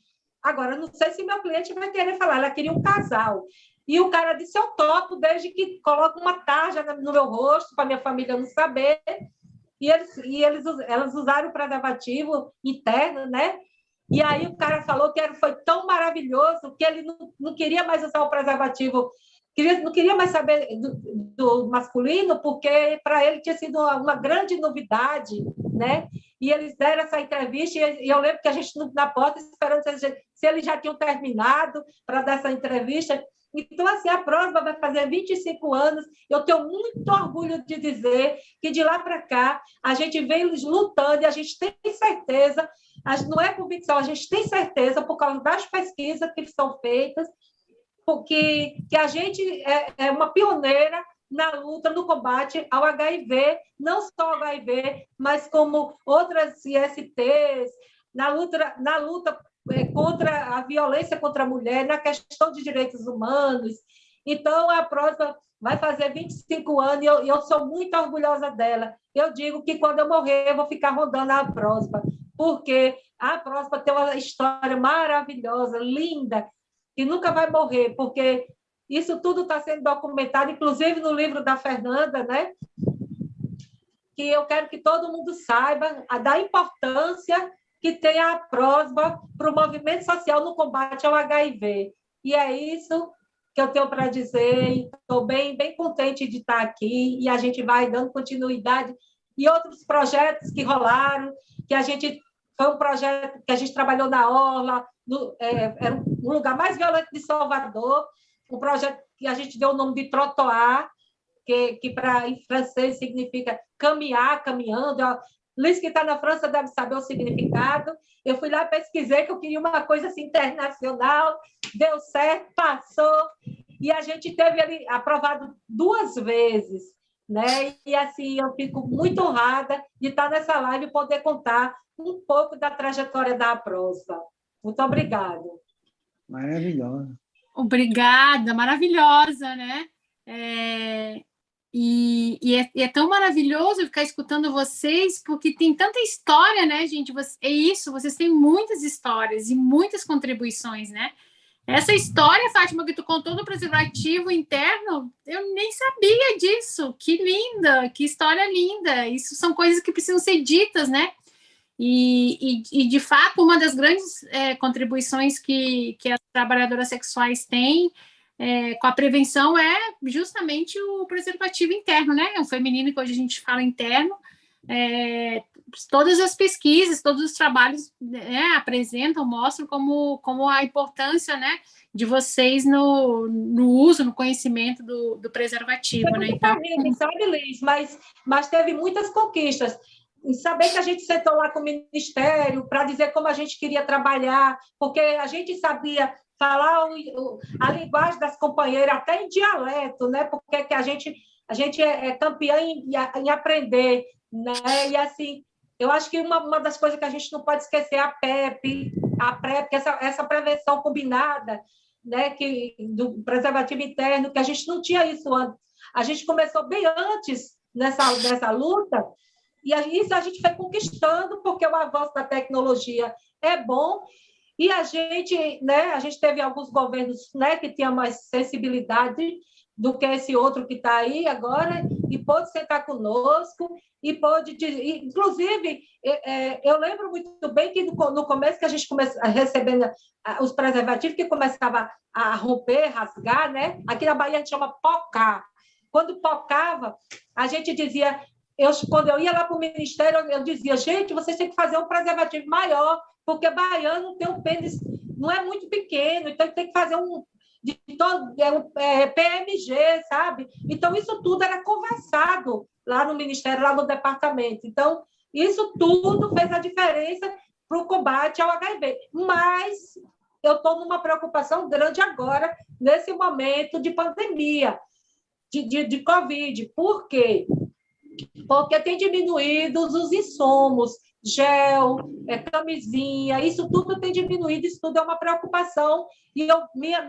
E: Agora, não sei se meu cliente vai querer falar, ela queria um casal. E o cara disse, eu topo, desde que coloque uma tarja no meu rosto, para minha família não saber. E elas usaram o preservativo interno, né? E aí o cara falou que foi tão maravilhoso que ele não queria mais usar o preservativo, não queria mais saber do masculino, porque para ele tinha sido uma grande novidade, né? E eles deram essa entrevista, e eu lembro que a gente na porta esperando se eles já tinham terminado para dar essa entrevista. Então, assim, a Prosba vai fazer 25 anos. Eu tenho muito orgulho de dizer que, de lá para cá, a gente vem lutando e a gente tem certeza, não é convicção, a gente tem certeza, por causa das pesquisas que são feitas, porque que a gente é uma pioneira na luta, no combate ao HIV, não só ao HIV, mas como outras ISTs, na luta contra a violência contra a mulher, na questão de direitos humanos. Então, a Prosba vai fazer 25 anos e eu sou muito orgulhosa dela. Eu digo que, quando eu morrer, eu vou ficar rodando a Prosba, porque a Prosba tem uma história maravilhosa, linda, que nunca vai morrer, porque isso tudo está sendo documentado, inclusive no livro da Fernanda, né? Que eu quero que todo mundo saiba da importância que tem a Prosba para o movimento social no combate ao HIV. E é isso que eu tenho para dizer. Estou bem contente de estar aqui, e a gente vai dando continuidade. E outros projetos que rolaram, que a gente Foi um projeto que a gente trabalhou na Orla, era um lugar mais violento de Salvador, um projeto que a gente deu o nome de Trottoir, que em francês significa caminhar, caminhando. Luiz, que está na França, deve saber o significado. Eu fui lá, pesquisei, que eu queria uma coisa assim, internacional, deu certo, passou, e a gente teve ele aprovado 2 vezes, né? E assim, eu fico muito honrada de estar nessa live e poder contar um pouco da trajetória da APROSBA. Muito obrigada.
B: Maravilhosa.
A: Obrigada, maravilhosa, né? E é tão maravilhoso ficar escutando vocês, porque tem tanta história, né, gente? É isso, vocês têm muitas histórias e muitas contribuições, né? Essa história, Fátima, que tu contou do preservativo interno, eu nem sabia disso. Que linda, que história linda. Isso são coisas que precisam ser ditas, né? E de fato, uma das grandes contribuições que as trabalhadoras sexuais têm com a prevenção é justamente o preservativo interno, né? É um feminino que hoje a gente fala interno. Todas as pesquisas, todos os trabalhos apresentam, mostram como a importância, né, de vocês no uso, no conhecimento do preservativo, né? Então,
E: sabe, Liz, mas teve muitas conquistas. Em saber que a gente sentou lá com o Ministério para dizer como a gente queria trabalhar, porque a gente sabia falar a linguagem das companheiras, até em dialeto, né? Porque que a gente é campeã em aprender, né? E assim, eu acho que uma das coisas que a gente não pode esquecer é a PrEP, essa prevenção combinada, né? Do preservativo interno, que a gente não tinha isso antes. A gente começou bem antes nessa luta, e isso a gente foi conquistando, porque o avanço da tecnologia é bom, e a gente teve alguns governos, né, que tinham mais sensibilidade do que esse outro que está aí agora, e pôde sentar conosco, e pôde... Inclusive, eu lembro muito bem que no começo que a gente começou recebendo os preservativos, que começava a romper, rasgar, né? Aqui na Bahia a gente chama pocar. Quando pocava, a gente dizia... quando eu ia lá para o Ministério, eu dizia, gente, vocês têm que fazer um preservativo maior, porque baiano tem um pênis, não é muito pequeno, então tem que fazer um PMG, sabe? Então, isso tudo era conversado lá no Ministério, lá no departamento. Então, isso tudo fez a diferença para o combate ao HIV. Mas eu estou numa preocupação grande agora, nesse momento de pandemia, de Covid. Por quê? Porque tem diminuído os insumos, gel, camisinha, isso tudo tem diminuído, isso tudo é uma preocupação. E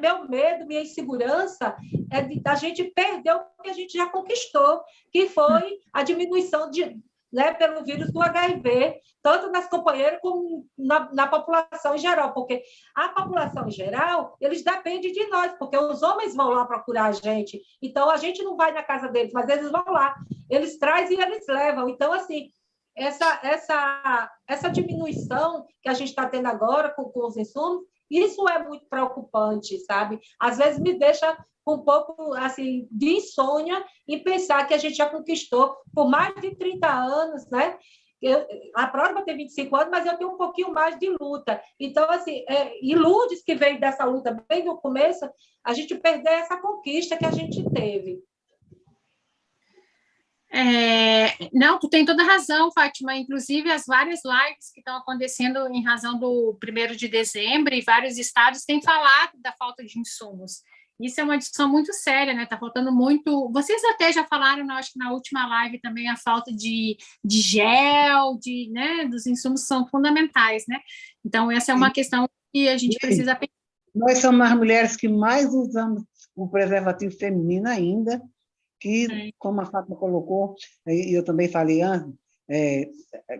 E: meu medo, minha insegurança é da gente perder o que a gente já conquistou, que foi a diminuição pelo vírus do HIV, tanto nas companheiras como na população em geral, porque a população em geral, eles dependem de nós, porque os homens vão lá procurar a gente, então a gente não vai na casa deles, mas eles vão lá, eles trazem e eles levam. Então, assim, essa diminuição que a gente está tendo agora com os insumos, isso é muito preocupante, sabe? Às vezes me deixa um pouco assim, de insônia em pensar que a gente já conquistou por mais de 30 anos, né? A PROSBA tem 25 anos, mas eu tenho um pouquinho mais de luta. Então, assim, iludes que veio dessa luta bem no começo, a gente perdeu essa conquista que a gente teve.
A: Não, tu tem toda a razão, Fátima. Inclusive, as várias lives que estão acontecendo em razão do 1º de dezembro, e vários estados têm falado da falta de insumos. Isso é uma discussão muito séria, né? Está faltando muito. Vocês até já falaram, acho que na última live também, a falta de gel, né? Dos insumos são fundamentais, né? Então, essa é uma questão que a gente precisa pensar.
B: Nós somos as mulheres que mais usamos o preservativo feminino ainda, que, como a Fátima colocou, e eu também falei antes,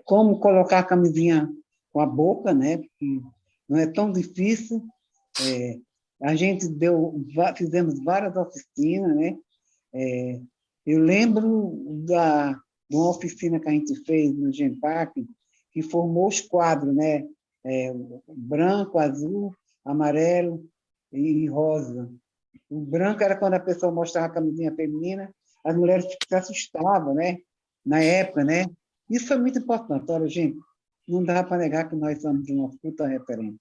B: como colocar a camisinha com a boca, né? Porque não é tão difícil. A gente fizemos várias oficinas, né? Eu lembro de uma oficina que a gente fez no GEMPAC, que formou os quadros, né? Branco, azul, amarelo e rosa. O branco era quando a pessoa mostrava a camisinha feminina, as mulheres se assustavam, né? Na época, né? Isso foi muito importante. Olha, gente, não dá para negar que nós somos uma puta referência.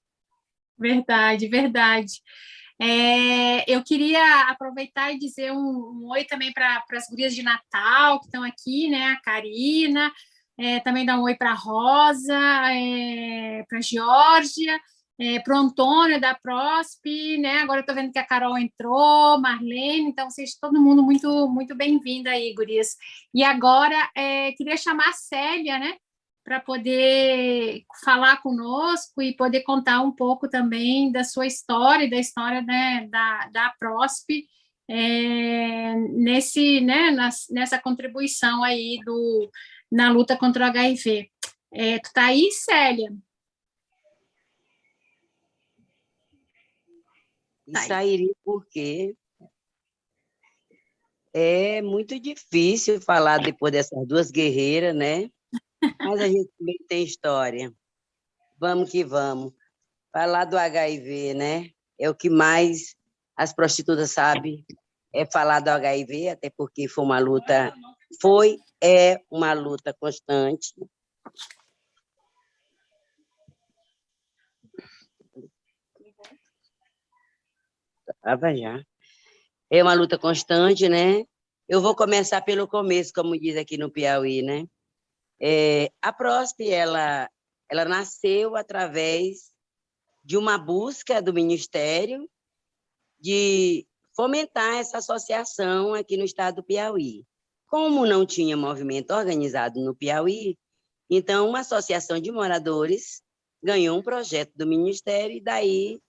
A: Verdade, verdade. Eu queria aproveitar e dizer um oi também para as gurias de Natal que estão aqui, né? A Karina, também dar um oi para a Rosa, para a Geórgia, para o Antônio da Prosp, né? Agora eu estou vendo que a Carol entrou, Marlene, então vocês, todo mundo muito, muito bem-vindo aí, gurias. E agora queria chamar a Célia, né? Para poder falar conosco e poder contar um pouco também da sua história, da história, né, da Prosp, nessa contribuição aí na luta contra o HIV. Tu tá aí, Célia?
D: Isso aí, porque é muito difícil falar depois dessas duas guerreiras, né? Mas a gente também tem história. Vamos que vamos. Falar do HIV, né? É o que mais as prostitutas sabem, é falar do HIV, até porque foi uma luta, é uma luta constante. Já. É uma luta constante, né? Eu vou começar pelo começo, como diz aqui no Piauí, né? A Prosp, ela nasceu através de uma busca do Ministério de fomentar essa associação aqui no estado do Piauí. Como não tinha movimento organizado no Piauí, então uma associação de moradores ganhou um projeto do Ministério e daí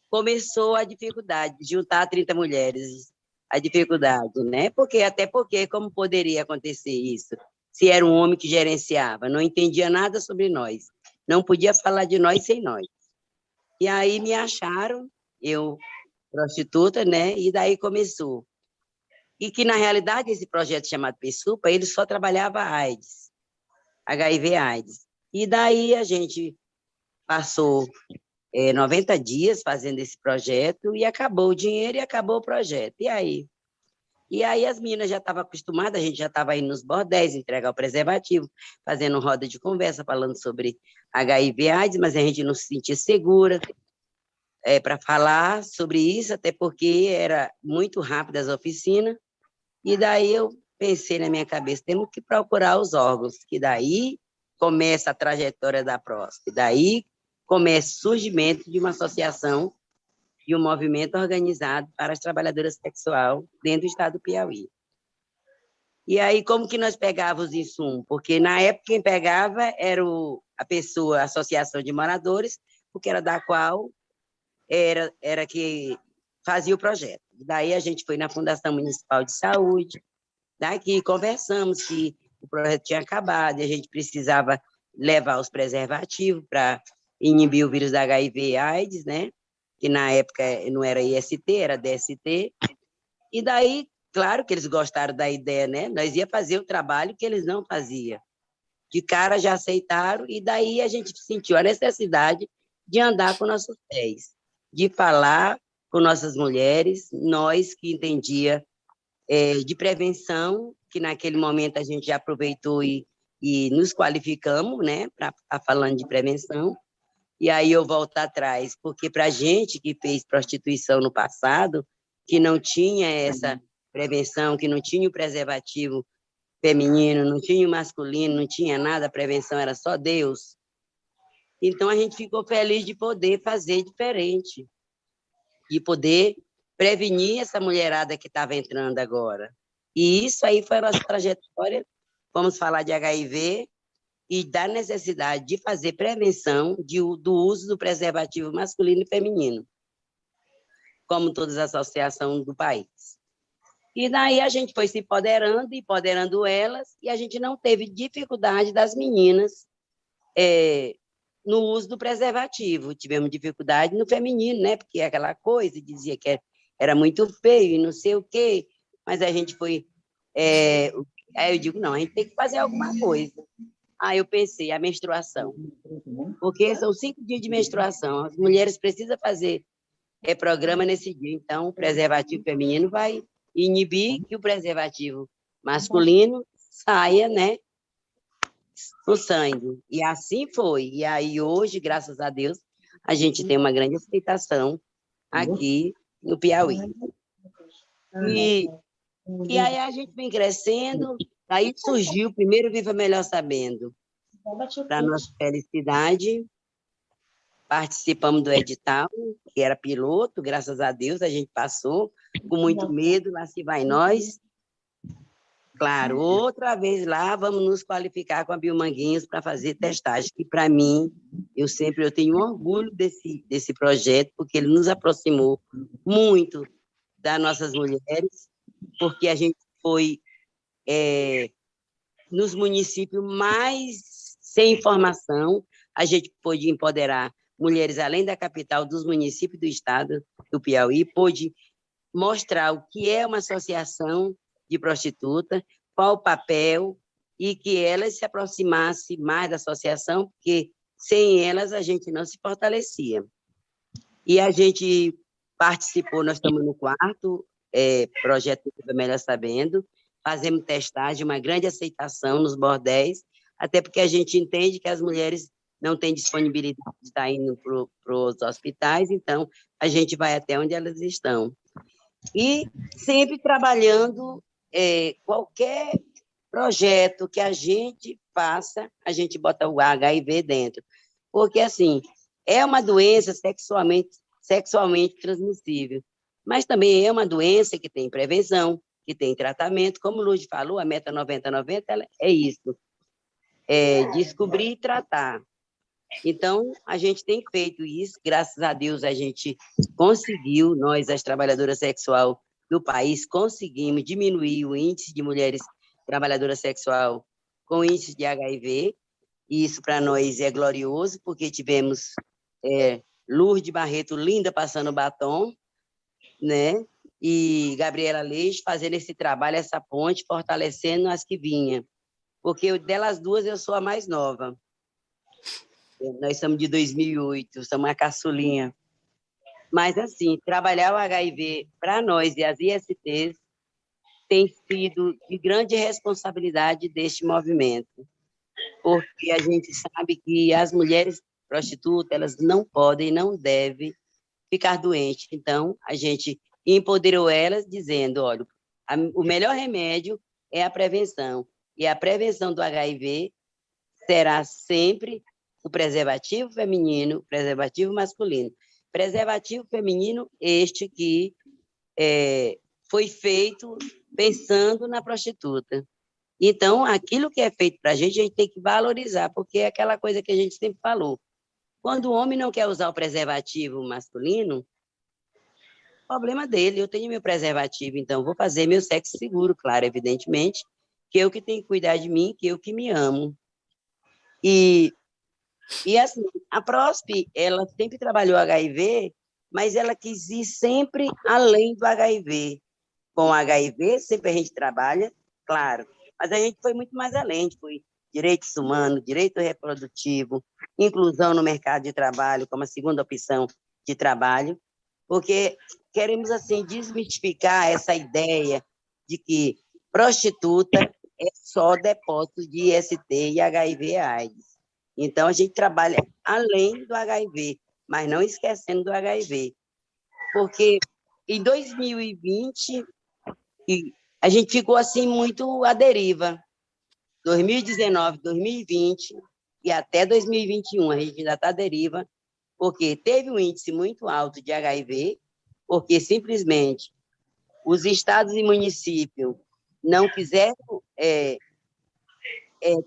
D: começou a dificuldade de juntar 30 mulheres, a dificuldade, né? Até porque como poderia acontecer isso? Se era um homem que gerenciava, não entendia nada sobre nós, não podia falar de nós sem nós. E aí me acharam, eu, prostituta, né? E daí começou. E que, na realidade, esse projeto chamado PSUPA, ele só trabalhava AIDS, HIV/AIDS. E daí a gente passou 90 dias fazendo esse projeto e acabou o dinheiro e acabou o projeto. E aí? E aí as meninas já estavam acostumadas, a gente já estava indo nos bordéis, entregar o preservativo, fazendo roda de conversa, falando sobre HIV/AIDS, mas a gente não se sentia segura para falar sobre isso, até porque era muito rápido as oficinas, e daí eu pensei na minha cabeça, temos que procurar os órgãos, que daí começa a trajetória da PROSP, daí começa o surgimento de uma associação e um movimento organizado para as trabalhadoras sexuais dentro do estado do Piauí. E aí, como que nós pegávamos os insumos? Porque, na época, quem pegava era a associação de moradores, porque era da qual era que fazia o projeto. Daí, a gente foi na Fundação Municipal de Saúde, daqui conversamos que o projeto tinha acabado e a gente precisava levar os preservativos para inibir o vírus da HIV/AIDS, né? Que na época não era IST, era DST, e daí, claro que eles gostaram da ideia, né? Nós ia fazer o trabalho que eles não faziam. De cara já aceitaram, e daí a gente sentiu a necessidade de andar com nossos pés, de falar com nossas mulheres, nós que entendia de prevenção, que naquele momento a gente já aproveitou e nos qualificamos, né? Para estar falando de prevenção. E aí eu volto atrás, porque para a gente que fez prostituição no passado, que não tinha essa prevenção, que não tinha o preservativo feminino, não tinha o masculino, não tinha nada, a prevenção era só Deus. Então a gente ficou feliz de poder fazer diferente, de poder prevenir essa mulherada que estava entrando agora. E isso aí foi a nossa trajetória, vamos falar de HIV, e da necessidade de fazer prevenção do uso do preservativo masculino e feminino, como todas as associações do país. E daí a gente foi se empoderando elas, e a gente não teve dificuldade das meninas no uso do preservativo. Tivemos dificuldade no feminino, né? Porque aquela coisa, dizia que era muito feio e não sei o quê, mas a gente foi... aí eu digo, não, a gente tem que fazer alguma coisa. Aí eu pensei, a menstruação, porque são 5 dias de menstruação, as mulheres precisam fazer programa nesse dia, então o preservativo feminino vai inibir que o preservativo masculino saia, né, no sangue. E assim foi. E aí, hoje, graças a Deus, a gente tem uma grande aceitação aqui no Piauí. E aí a gente vem crescendo, aí surgiu o primeiro Viva Melhor Sabendo. Para nossa felicidade, participamos do edital, que era piloto, graças a Deus, a gente passou, com muito medo, lá se vai nós. Claro, outra vez lá, vamos nos qualificar com a Biomanguinhos para fazer testagem, que para mim, eu tenho orgulho desse projeto, porque ele nos aproximou muito das nossas mulheres, porque a gente foi nos municípios mais sem informação, a gente pôde empoderar mulheres além da capital, dos municípios do estado do Piauí, pôde mostrar o que é uma associação de prostituta, qual o papel, e que elas se aproximassem mais da associação, porque sem elas a gente não se fortalecia. E a gente participou, nós estamos no quarto projeto Viva Melhor Sabendo, fazemos testagem, uma grande aceitação nos bordéis, até porque a gente entende que as mulheres não têm disponibilidade de estar indo para os hospitais, então a gente vai até onde elas estão. E sempre trabalhando qualquer projeto que a gente faça, a gente bota o HIV dentro. Porque, assim, é uma doença sexualmente transmissível, mas também é uma doença que tem prevenção, que tem tratamento. Como o Lúcio falou, a meta 90-90 é isso, descobrir e tratar. Então, a gente tem feito isso, graças a Deus a gente conseguiu, nós, as trabalhadoras sexuais do país, conseguimos diminuir o índice de mulheres trabalhadoras sexuais com índice de HIV, e isso para nós é glorioso, porque tivemos Lourdes Barreto, linda, passando batom, né? E Gabriela Leite fazendo esse trabalho, essa ponte, fortalecendo as que vinham, porque delas duas eu sou a mais nova. Nós somos de 2008, somos a caçulinha. Mas, assim, trabalhar o HIV para nós e as ISTs tem sido de grande responsabilidade deste movimento, porque a gente sabe que as mulheres prostitutas, elas não podem, não devem ficar doentes. Então, a gente empoderou elas dizendo, olha, o melhor remédio é a prevenção, e a prevenção do HIV será sempre o preservativo feminino, preservativo masculino. Preservativo feminino, este que foi feito pensando na prostituta. Então, aquilo que é feito para a gente tem que valorizar, porque é aquela coisa que a gente sempre falou. Quando o homem não quer usar o preservativo masculino, problema dele, eu tenho meu preservativo, então vou fazer meu sexo seguro, claro, evidentemente, que eu que tenho que cuidar de mim, que eu que me amo. E assim, a PROSP, ela sempre trabalhou HIV, mas ela quis ir sempre além do HIV. Com o HIV, sempre a gente trabalha, claro, mas a gente foi muito mais além, foi direitos humanos, direito reprodutivo, inclusão no mercado de trabalho como a segunda opção de trabalho, porque queremos, assim, desmistificar essa ideia de que prostituta é só depósito de IST e HIV/AIDS. Então, a gente trabalha além do HIV, mas não esquecendo do HIV. Porque em 2020, a gente ficou assim muito à deriva. 2019, 2020 e até 2021, a gente ainda está à deriva, porque teve um índice muito alto de HIV, porque simplesmente os estados e municípios não quiseram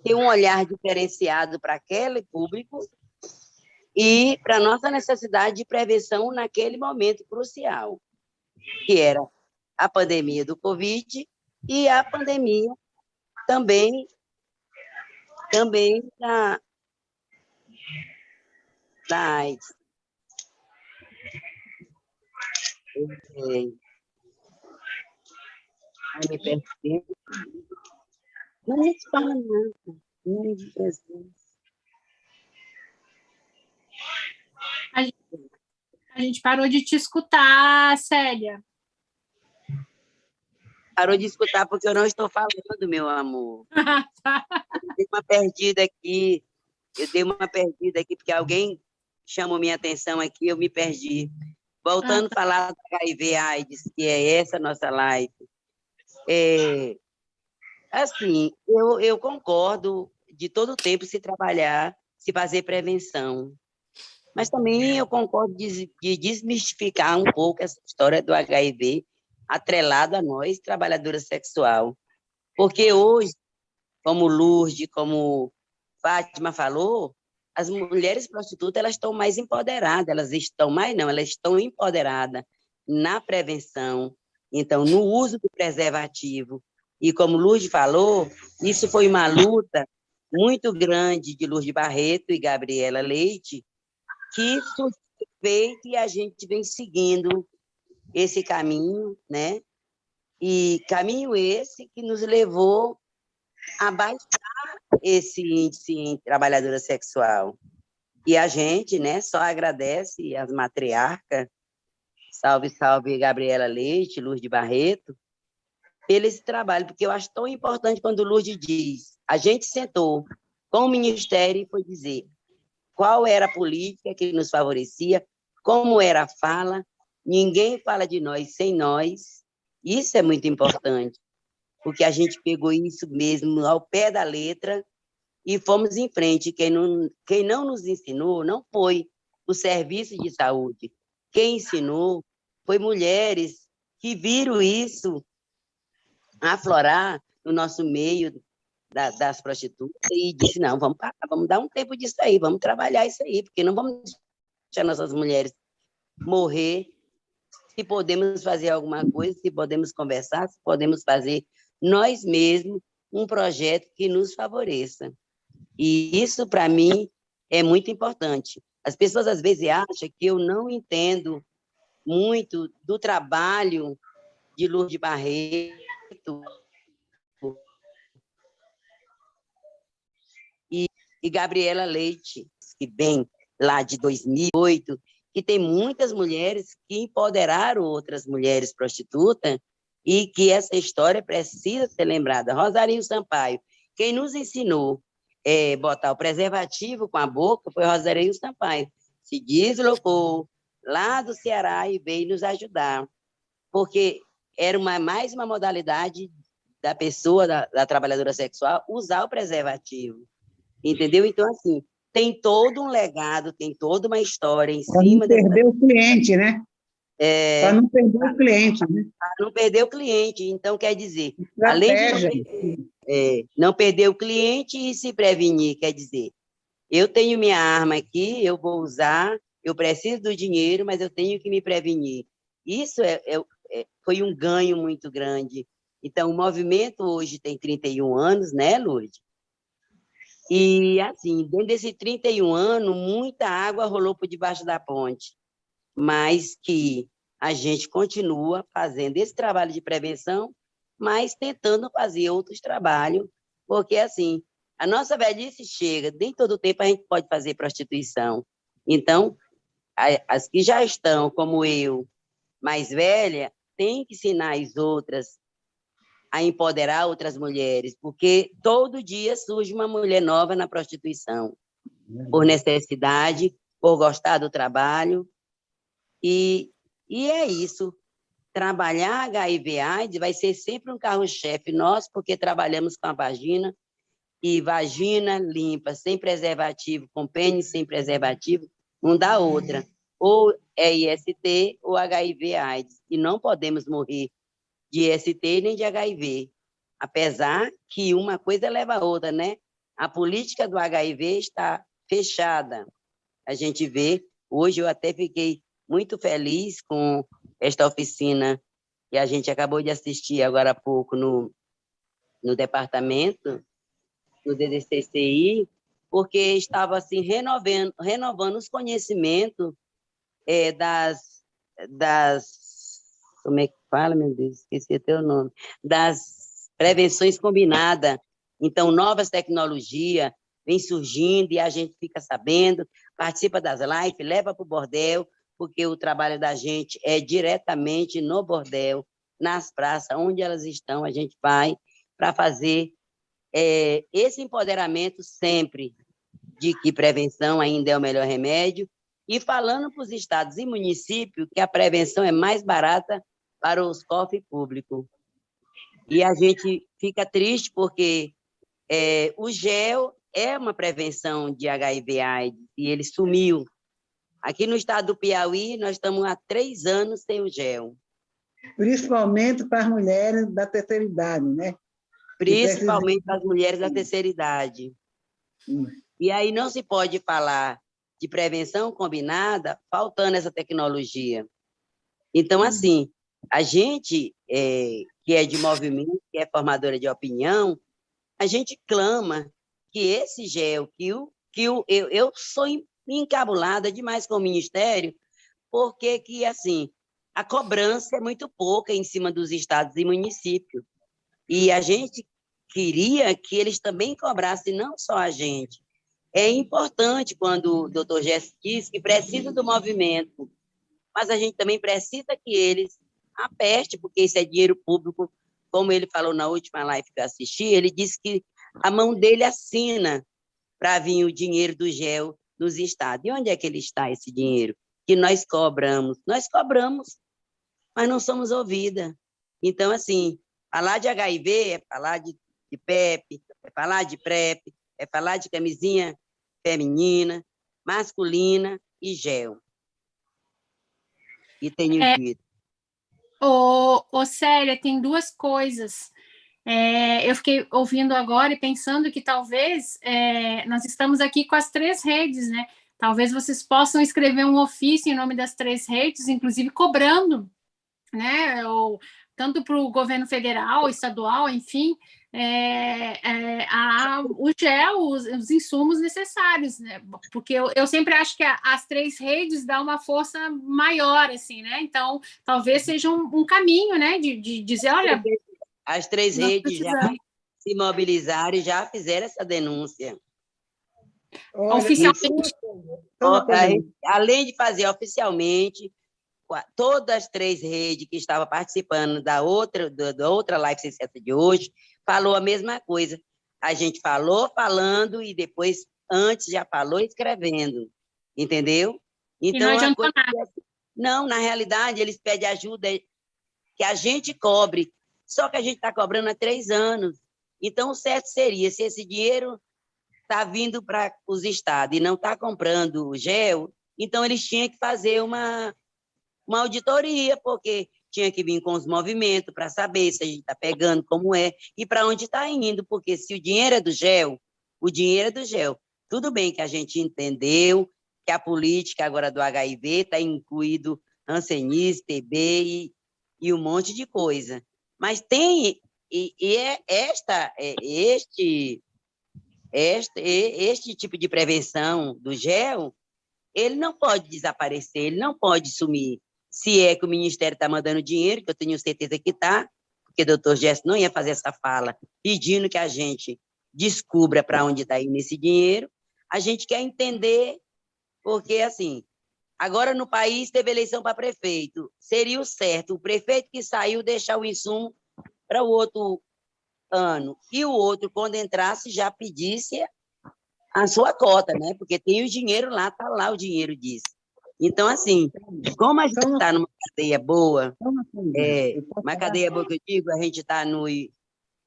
D: ter um olhar diferenciado para aquele público e para a nossa necessidade de prevenção naquele momento crucial, que era a pandemia do Covid e a pandemia também da AIDS. Me percebo. Não me fala nada. Nome de Jesus.
A: A gente parou de te escutar, Célia.
D: Parou de escutar porque eu não estou falando, meu amor. Eu dei uma perdida aqui. Porque alguém chamou minha atenção aqui, eu me perdi. Voltando a falar do HIV/AIDS, que é essa nossa live. Assim, eu concordo de todo tempo se trabalhar, se fazer prevenção. Mas também eu concordo de desmistificar um pouco essa história do HIV atrelado a nós, trabalhadora sexual. Porque hoje, como Lourdes, como Fátima falou, as mulheres prostitutas elas estão mais empoderadas, elas estão empoderadas na prevenção, então, no uso do preservativo. E como Lourdes falou, isso foi uma luta muito grande de Lourdes Barreto e Gabriela Leite, que surgiu feito e a gente vem seguindo esse caminho, né? E caminho esse que nos levou a baixar esse índice em trabalhadora sexual. E a gente, né, só agradece as matriarcas, salve, salve Gabriela Leite, Lourdes Barreto, pelo esse trabalho, porque eu acho tão importante quando Lourdes diz, a gente sentou com o Ministério e foi dizer qual era a política que nos favorecia, como era a fala, ninguém fala de nós sem nós, isso é muito importante, porque a gente pegou isso mesmo ao pé da letra e fomos em frente. Quem não nos ensinou não foi o serviço de saúde. Quem ensinou foi mulheres que viram isso aflorar no nosso meio das prostitutas e disse, não, vamos parar, vamos dar um tempo disso aí, vamos trabalhar isso aí, porque não vamos deixar nossas mulheres morrer. Se podemos fazer alguma coisa, se podemos conversar, se podemos fazer nós mesmos um projeto que nos favoreça. E isso, para mim, é muito importante. As pessoas, às vezes, acham que eu não entendo muito do trabalho de Lourdes Barreto e Gabriela Leite, que vem lá de 2008, que tem muitas mulheres que empoderaram outras mulheres prostitutas e que essa história precisa ser lembrada. Rosarinho Sampaio, quem nos ensinou botar o preservativo com a boca foi Rosarinho Sampaio. Se deslocou lá do Ceará e veio nos ajudar, porque era mais uma modalidade da pessoa, da trabalhadora sexual, usar o preservativo. Entendeu? Então, assim, tem todo um legado, tem toda uma história em cima...
B: Para não perder o cliente, né? Para não perder o cliente, né?
D: Para não perder o cliente. Então, quer dizer, além de não perder o cliente e se prevenir, quer dizer, eu tenho minha arma aqui, eu vou usar, eu preciso do dinheiro, mas eu tenho que me prevenir. Isso foi um ganho muito grande. Então, o movimento hoje tem 31 anos, né, Lourdes? E, assim, dentro desses 31 anos, muita água rolou por debaixo da ponte, mas que a gente continua fazendo esse trabalho de prevenção, mas tentando fazer outros trabalhos, porque, assim, a nossa velhice chega, nem todo tempo a gente pode fazer prostituição. Então, as que já estão, como eu, mais velha, têm que ensinar as outras a empoderar outras mulheres, porque todo dia surge uma mulher nova na prostituição, por necessidade, por gostar do trabalho, e é isso. Trabalhar HIV/AIDS vai ser sempre um carro-chefe nosso, porque trabalhamos com a vagina, e vagina limpa, sem preservativo, com pênis sem preservativo, não dá outra. Ou é IST ou HIV/AIDS, e não podemos morrer de IST nem de HIV, apesar que uma coisa leva a outra, né? A política do HIV está fechada. A gente vê, hoje eu até fiquei muito feliz com esta oficina que a gente acabou de assistir agora há pouco no departamento, no DDCCI, porque estava assim, renovando os conhecimentos das como é que fala, meu Deus, esqueci até o nome, das prevenções combinadas. Então, novas tecnologias vêm surgindo e a gente fica sabendo, participa das lives, leva para o bordel, porque o trabalho da gente é diretamente no bordel, nas praças, onde elas estão, a gente vai para fazer esse empoderamento sempre de que prevenção ainda é o melhor remédio, e falando para os estados e municípios que a prevenção é mais barata para os cofres públicos. E a gente fica triste porque o gel é uma prevenção de HIV/AIDS e ele sumiu. Aqui no estado do Piauí, nós estamos há 3 anos sem o gel.
B: Principalmente para as mulheres da terceira idade, né?
D: Principalmente para as mulheres da terceira idade. E aí não se pode falar de prevenção combinada faltando essa tecnologia. Então, assim, a gente que é de movimento, que é formadora de opinião, a gente clama que esse gel, eu sou encabulada demais com o Ministério, porque que, assim, a cobrança é muito pouca em cima dos estados e municípios. E a gente queria que eles também cobrassem, não só a gente. É importante quando o doutor Jess diz que precisa do movimento, mas a gente também precisa que eles aperte, porque isso é dinheiro público, como ele falou na última live que eu assisti, ele disse que a mão dele assina para vir o dinheiro do GEL nos estados. E onde é que ele está, esse dinheiro? Que nós cobramos. Nós cobramos, mas não somos ouvidas. Então, assim, falar de HIV é falar de PEP, é falar de PrEP, é falar de camisinha feminina, masculina e gel. E tenho dito.
A: Célia, tem 2 coisas. Eu fiquei ouvindo agora e pensando que talvez nós estamos aqui com as 3 redes, né? Talvez vocês possam escrever um ofício em nome das 3 redes, inclusive cobrando, né? Ou tanto para o governo federal, estadual, enfim, o gel, os insumos necessários, né? Porque eu sempre acho que as 3 redes dão uma força maior, assim, né? Então, talvez seja um caminho, né? De dizer, olha...
D: As 3 redes já se mobilizaram e já fizeram essa denúncia.
B: Olha,
A: oficialmente.
D: Além de fazer oficialmente, todas as 3 redes que estavam participando da outra Live 60 de hoje falou a mesma coisa. A gente falou falando e depois, antes, já falou escrevendo. Entendeu? Então,
A: e não adiantou nada.
D: Não, na realidade, eles pedem ajuda que a gente cobre. Só que a gente está cobrando há 3 anos. Então, o certo seria, se esse dinheiro está vindo para os estados e não está comprando o gel, então eles tinham que fazer uma auditoria, porque tinha que vir com os movimentos para saber se a gente está pegando, como é, e para onde está indo, porque se o dinheiro é do gel, o dinheiro é do gel. Tudo bem que a gente entendeu que a política agora do HIV está incluído hanseníase, TB e um monte de coisa. Mas tem, este tipo de prevenção do gel, ele não pode desaparecer, ele não pode sumir. Se é que o Ministério está mandando dinheiro, que eu tenho certeza que está, porque o doutor Gerson não ia fazer essa fala pedindo que a gente descubra para onde está indo esse dinheiro, a gente quer entender, porque, assim, agora no país teve eleição para prefeito, seria o certo, o prefeito que saiu deixar o insumo para o outro ano, e o outro, quando entrasse, já pedisse a sua cota, né? Porque tem o dinheiro lá, está lá o dinheiro disso. Então, assim, como a gente está numa cadeia boa, uma cadeia boa que eu digo, a gente está no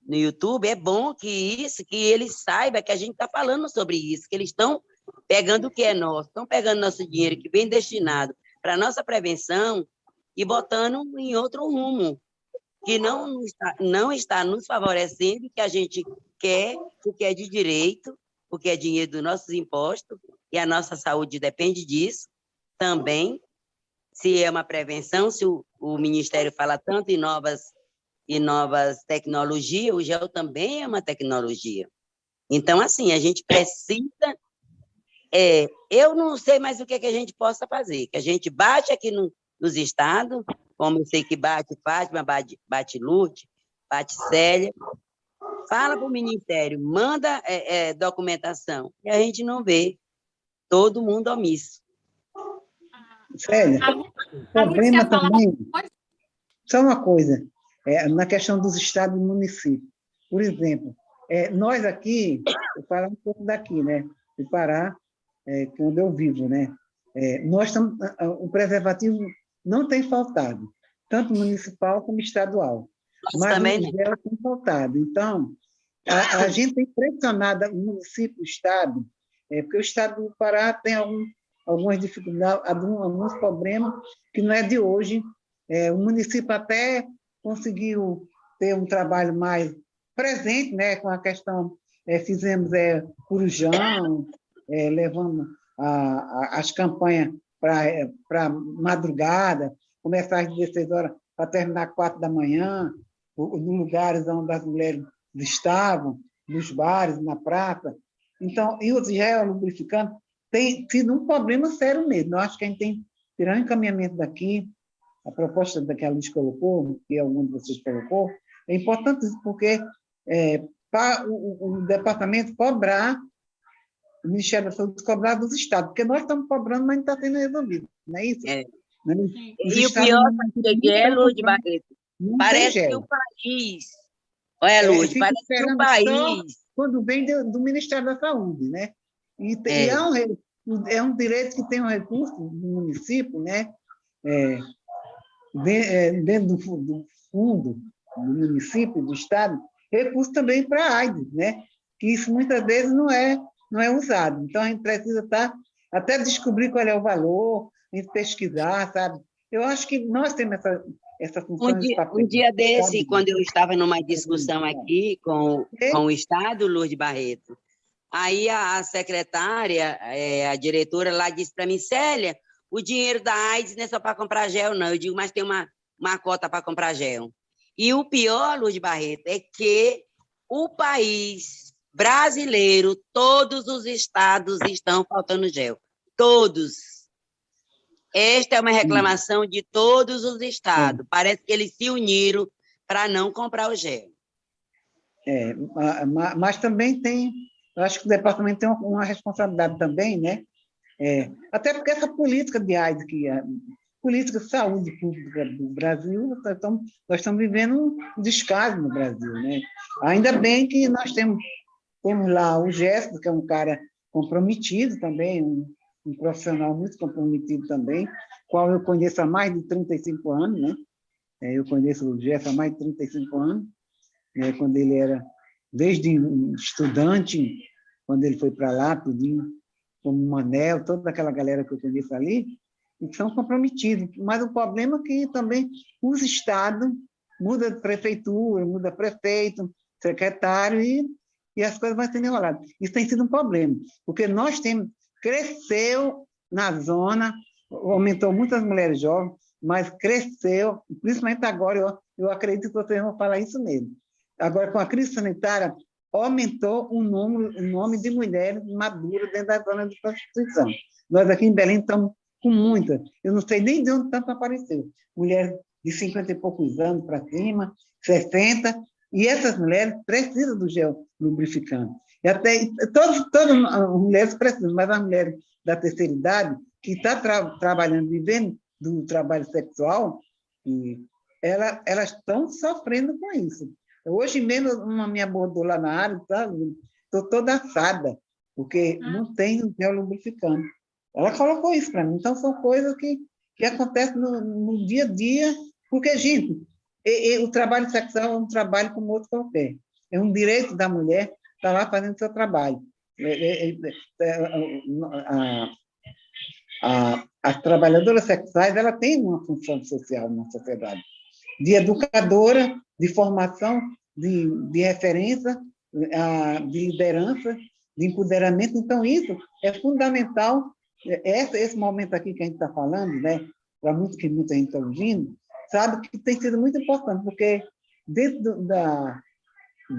D: YouTube, é bom que eles saibam que a gente está falando sobre isso, que eles estão pegando o que é nosso, estão pegando nosso dinheiro que vem destinado para a nossa prevenção e botando em outro rumo, que não está nos favorecendo, que a gente quer, o que é de direito, porque é dinheiro dos nossos impostos, e a nossa saúde depende disso também. Se é uma prevenção, se o Ministério fala tanto em novas tecnologias, o gel também é uma tecnologia. Então, assim, a gente precisa... eu não sei mais o que a gente possa fazer, que a gente bate aqui nos estados, como eu sei que bate Fátima, bate Lourdes, bate Célia, fala para o Ministério, manda documentação, e a gente não vê, todo mundo omisso.
B: Célia, o problema também... Só uma coisa, na questão dos estados e municípios. Por exemplo, nós aqui, vou falar um pouco daqui, né, do Pará, que é onde eu vivo, né, nós estamos, o preservativo não tem faltado, tanto municipal como estadual, mas
D: também
B: o
D: não.
B: gel tem faltado. Então, a gente tem pressionado o município, o estado, porque o estado do Pará tem algumas dificuldades, alguns problemas que não é de hoje. O município até conseguiu ter um trabalho mais presente, né, com a questão, fizemos corujão, levamos as campanhas para madrugada, começar às 16 horas para terminar às 4 da manhã, nos lugares onde as mulheres estavam, nos bares, na praça. Então, e os gel lubrificantes tem sido um problema sério mesmo. Eu acho que a gente tem que tirar um encaminhamento daqui, a proposta que a Liz colocou, que algum de vocês colocou, é importante porque para o departamento cobrar, o Ministério da Saúde cobrar dos estados, porque nós estamos cobrando, mas não está sendo resolvido, não é isso? Não é isso?
D: E o pior, sabe que é, Lourdes Barreto? Parece que o país... Olha, Lourdes, parece que o país...
B: Quando vem do Ministério da Saúde, né? E é um direito que tem um recurso do município, né? Dentro do fundo do município, do estado, recurso também para a AIDS, né? Que isso muitas vezes não é usado. Então, a gente precisa até descobrir qual é o valor, a gente pesquisar, sabe? Eu acho que nós temos essa função.
D: Um dia desse, quando eu estava numa discussão aqui com o Estado, Lourdes Barreto, aí a secretária, a diretora lá disse para mim, Célia, o dinheiro da AIDS não é só para comprar gel, não. Eu digo, mas tem uma cota para comprar gel. E o pior, Lourdes Barreto, é que o país brasileiro, todos os estados estão faltando gel. Todos. Esta é uma reclamação de todos os estados. Parece que eles se uniram para não comprar o gel.
B: Mas também tem, eu acho que o departamento tem uma responsabilidade também, né? Até porque essa política de AIDS, política de saúde pública do Brasil, nós estamos vivendo um descaso no Brasil, né? Ainda bem que nós temos lá o Gesto, que é um cara comprometido também, um profissional muito comprometido também, qual eu conheço há mais de 35 anos, né? Eu conheço o Gesto há mais de 35 anos, né? Quando ele era, desde um estudante, quando ele foi para lá, tudinho, como o Manel, toda aquela galera que eu conheço ali, e são comprometidos. Mas o problema é que também os estados muda de prefeitura, muda prefeito, secretário, e as coisas vão sendo enroladas. Isso tem sido um problema, porque cresceu na zona, aumentou muitas mulheres jovens, mas cresceu, principalmente agora, eu acredito que vocês vão falar isso mesmo. Agora, com a crise sanitária, aumentou o nome de mulheres maduras dentro da zona de prostituição. Nós aqui em Belém estamos com muitas, eu não sei nem de onde tanto apareceu. Mulheres de 50 e poucos anos para cima, 60, e essas mulheres precisam do gel lubrificante. E até todas as mulheres precisam, mas as mulheres da terceira idade, que estão trabalhando, vivendo do trabalho sexual, elas estão sofrendo com isso. Hoje mesmo, uma me abordou lá na área, estou toda assada, porque não tem gel lubrificante. Ela colocou isso para mim. Então, são coisas que acontecem no dia a dia, porque, gente, o trabalho sexual é um trabalho como outro qualquer. É um direito da mulher estar lá fazendo o seu trabalho. As trabalhadoras sexuais, ela tem uma função social na sociedade, de educadora, de formação, de referência, de liderança, de empoderamento. Então, isso é fundamental. Esse momento aqui que a gente está falando, né, para muita gente está ouvindo, sabe que tem sido muito importante, porque dentro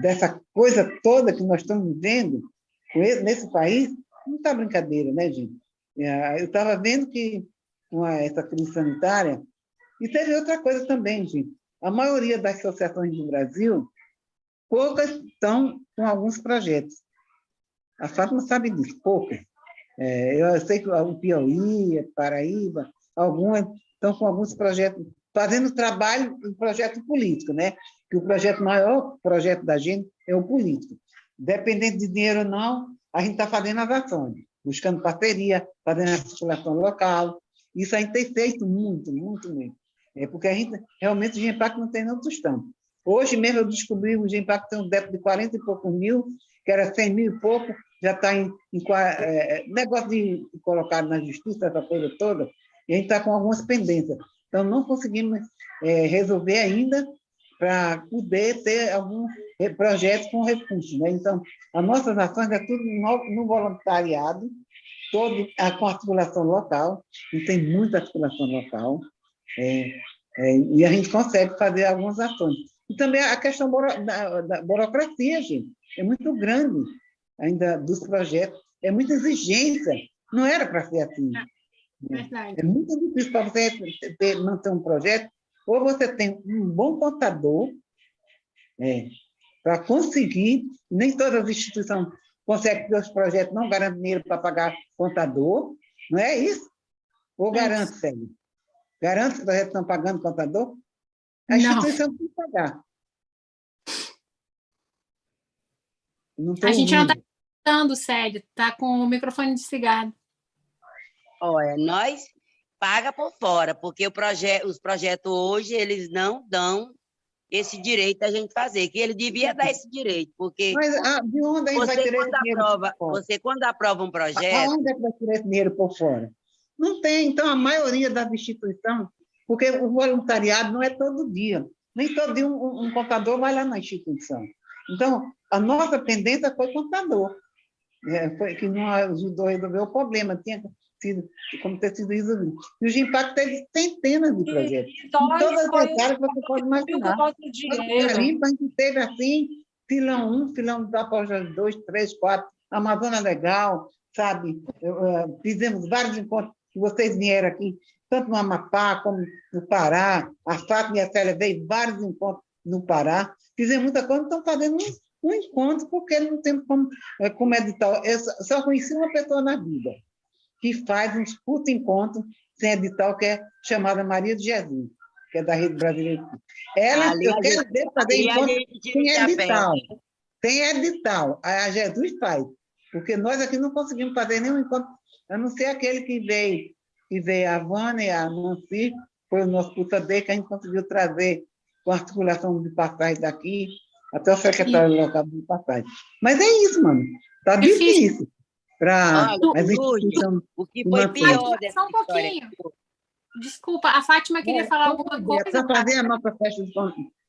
B: dessa coisa toda que nós estamos vivendo nesse país, não está brincadeira, né, gente? Eu estava vendo que com essa crise sanitária, e teve outra coisa também, gente. A maioria das associações do Brasil, poucas estão com alguns projetos. A Fátima sabe disso, poucas. Eu sei que o Piauí, Paraíba, algumas estão com alguns projetos fazendo trabalho, um projeto político, né? Que o projeto maior, projeto da gente, é o político. Dependendo de dinheiro ou não, a gente está fazendo as ações, buscando parceria, fazendo a articulação local. Isso a gente tem feito muito, muito, muito. Porque a gente, realmente, o Genpact não tem nenhum tostão. Hoje mesmo eu descobri que o Genpact tem um débito de 40 e poucos mil, que era 100 mil e pouco, já está em negócio de colocar na justiça, essa coisa toda, e a gente está com algumas pendências. Então, não conseguimos resolver ainda para poder ter algum projeto com recursos, né? Então, as nossas ações é tudo no voluntariado, todo com articulação local, e tem muita articulação local, e a gente consegue fazer algumas ações. E também a questão da burocracia, gente, é muito grande ainda dos projetos, é muita exigência, não era para ser assim.
A: Verdade.
B: É muito difícil para você manter um projeto, ou você tem um bom contador, para conseguir, nem todas as instituições conseguem, porque os projetos não garantem dinheiro para pagar contador, não é isso? Ou garante, Célio? Garante que os projetos estão pagando contador? A instituição tem que pagar. Não estou
A: A gente não está
B: ouvindo.
A: escutando, Célio, está com o microfone desligado.
D: Olha, nós paga por fora, porque os projetos hoje, eles não dão esse direito a gente fazer, que ele devia dar esse direito, porque
B: Mas de onde a gente vai tirar esse dinheiro por fora?
D: você, quando aprova um projeto...
B: Aonde é que vai tirar esse dinheiro por fora? Não tem. Então, a maioria das instituições, porque o voluntariado não é todo dia. Nem todo dia um contador vai lá na instituição. Então, a nossa pendência foi contador, foi que não ajudou a resolver o problema, tinha sido, como ter sido resolvido. E o Genpact teve centenas de projetos. Em todas as áreas que você pode imaginar. No garimpo, a gente teve assim, filão 1, filão da Porta 2, 3, 4, Amazônia Legal, sabe? Fizemos vários encontros que vocês vieram aqui, tanto no Amapá como no Pará. A Fátima e a Célia veio vários encontros no Pará. Fizemos muita coisa, estão fazendo um encontro, porque não tem como edital. Eu só conheci uma pessoa na vida que faz uns putos encontros sem edital, que é chamada Maria de Jesus, que é da Rede Brasileira. Ela, eu quero ver fazer encontro sem edital. Sem edital. A Jesus faz. Porque nós aqui não conseguimos fazer nenhum encontro, a não ser aquele que veio a Vânia, a Nancy, foi o nosso putadeiro, que a gente conseguiu trazer com articulação de passagem daqui, até o secretário local de passagem. Mas é isso, mano. Está difícil. Para as instituições.
D: O que foi pior dessa
A: só um pouquinho. Desculpa, a Fátima queria falar alguma coisa.
B: Para fazer a nossa festa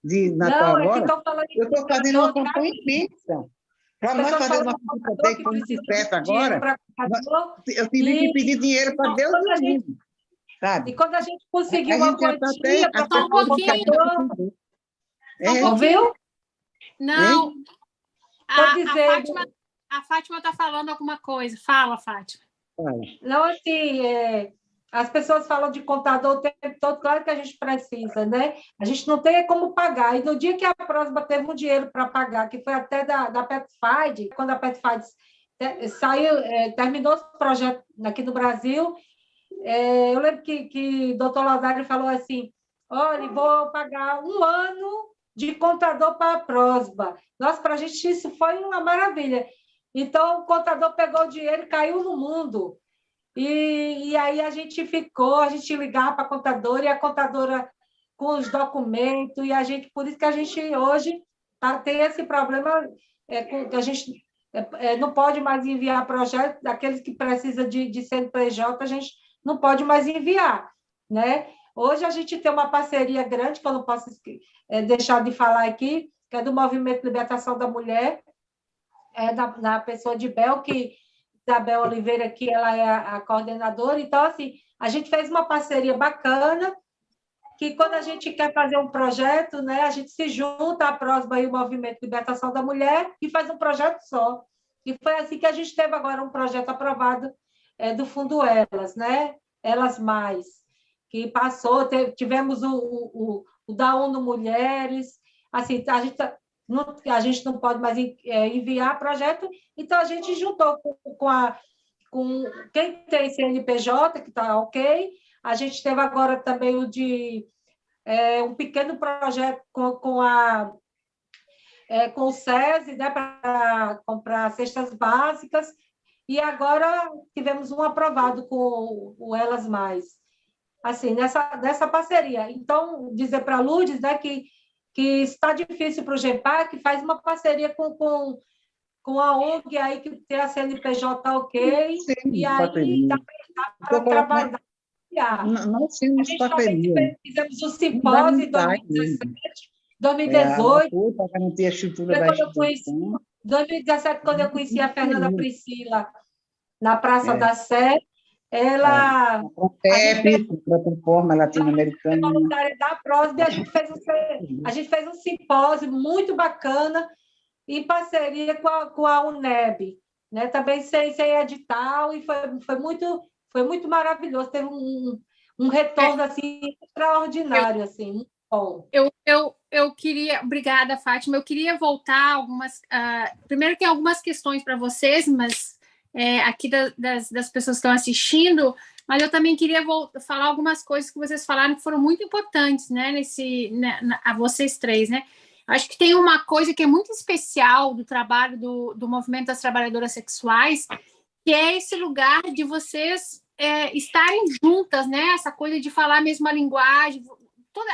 B: de Natal agora, eu estou fazendo uma campanha imensa. Para nós fazer o nosso discoteca com sucesso agora, eu tive que pedir dinheiro para Deus e o mundo. Sabe?
E: E quando a gente conseguiu uma quantia para
A: só um pouquinho.
E: Ouviu?
A: Não. A Fátima está falando alguma coisa. Fala, Fátima.
E: Não, assim, as pessoas falam de contador o tempo todo, claro que a gente precisa, né? A gente não tem como pagar. E no dia que a Prosba teve um dinheiro para pagar, que foi até da PetFide, quando a PetFide saiu, terminou esse projeto aqui no Brasil, eu lembro que o doutor Laudário falou assim, olha, vou pagar 1 ano de contador para a Prosba. Nossa, para a gente isso foi uma maravilha. Então, o contador pegou o dinheiro e caiu no mundo. E aí a gente ligava para a contadora, e a contadora com os documentos, e a gente, por isso que a gente hoje tem esse problema, que a gente não pode mais enviar projetos, daqueles que precisam de CNPJ, a gente não pode mais enviar, né? Hoje a gente tem uma parceria grande, que eu não posso deixar de falar aqui, que é do Movimento de Libertação da Mulher, da pessoa de Isabel Oliveira, que ela é a coordenadora. Então, assim, a gente fez uma parceria bacana, que quando a gente quer fazer um projeto, né, a gente se junta à Prosba e o Movimento de Libertação da Mulher e faz um projeto só. E foi assim que a gente teve agora um projeto aprovado do Fundo Elas, né? Elas Mais, que passou, tivemos o da ONU Mulheres, assim, a gente não pode mais enviar projeto, então a gente juntou com quem tem CNPJ, que está ok, a gente teve agora também o de um pequeno projeto com o SESI, né, para comprar cestas básicas, e agora tivemos um aprovado com o Elas Mais, assim, nessa parceria. Então, dizer para a Lourdes, né, que está difícil para o GEPAC, que faz uma parceria com a ONG aí, que tem a CNPJ ok,
B: Sim,
E: e aí
B: parceria.
E: dá para trabalhar.
B: Nós
E: A
B: temos
E: gente
B: parceria.
E: também fizemos um simpósio em 2017, 2018,
B: apoio para garantir a estrutura
E: foi
B: da
E: quando eu conheci,
B: instituição.
E: 2017, quando eu conheci a Fernanda Priscila na Praça da Sé,
B: A
E: ela...
B: PrOTEP, Plataforma Latino-Americana.
E: voluntária da PROSB, a gente fez um simpósio muito bacana em parceria com a UNEB, né? Também sem edital, e foi muito maravilhoso, teve um retorno assim, extraordinário, assim, muito bom.
A: Eu queria... Obrigada, Fátima. Eu queria voltar algumas... primeiro, tem algumas questões para vocês, mas aqui das pessoas que estão assistindo, mas eu também queria falar algumas coisas que vocês falaram que foram muito importantes, né, a vocês três, né? Acho que tem uma coisa que é muito especial do trabalho do Movimento das Trabalhadoras Sexuais, que é esse lugar de vocês estarem juntas, né? Essa coisa de falar a mesma linguagem.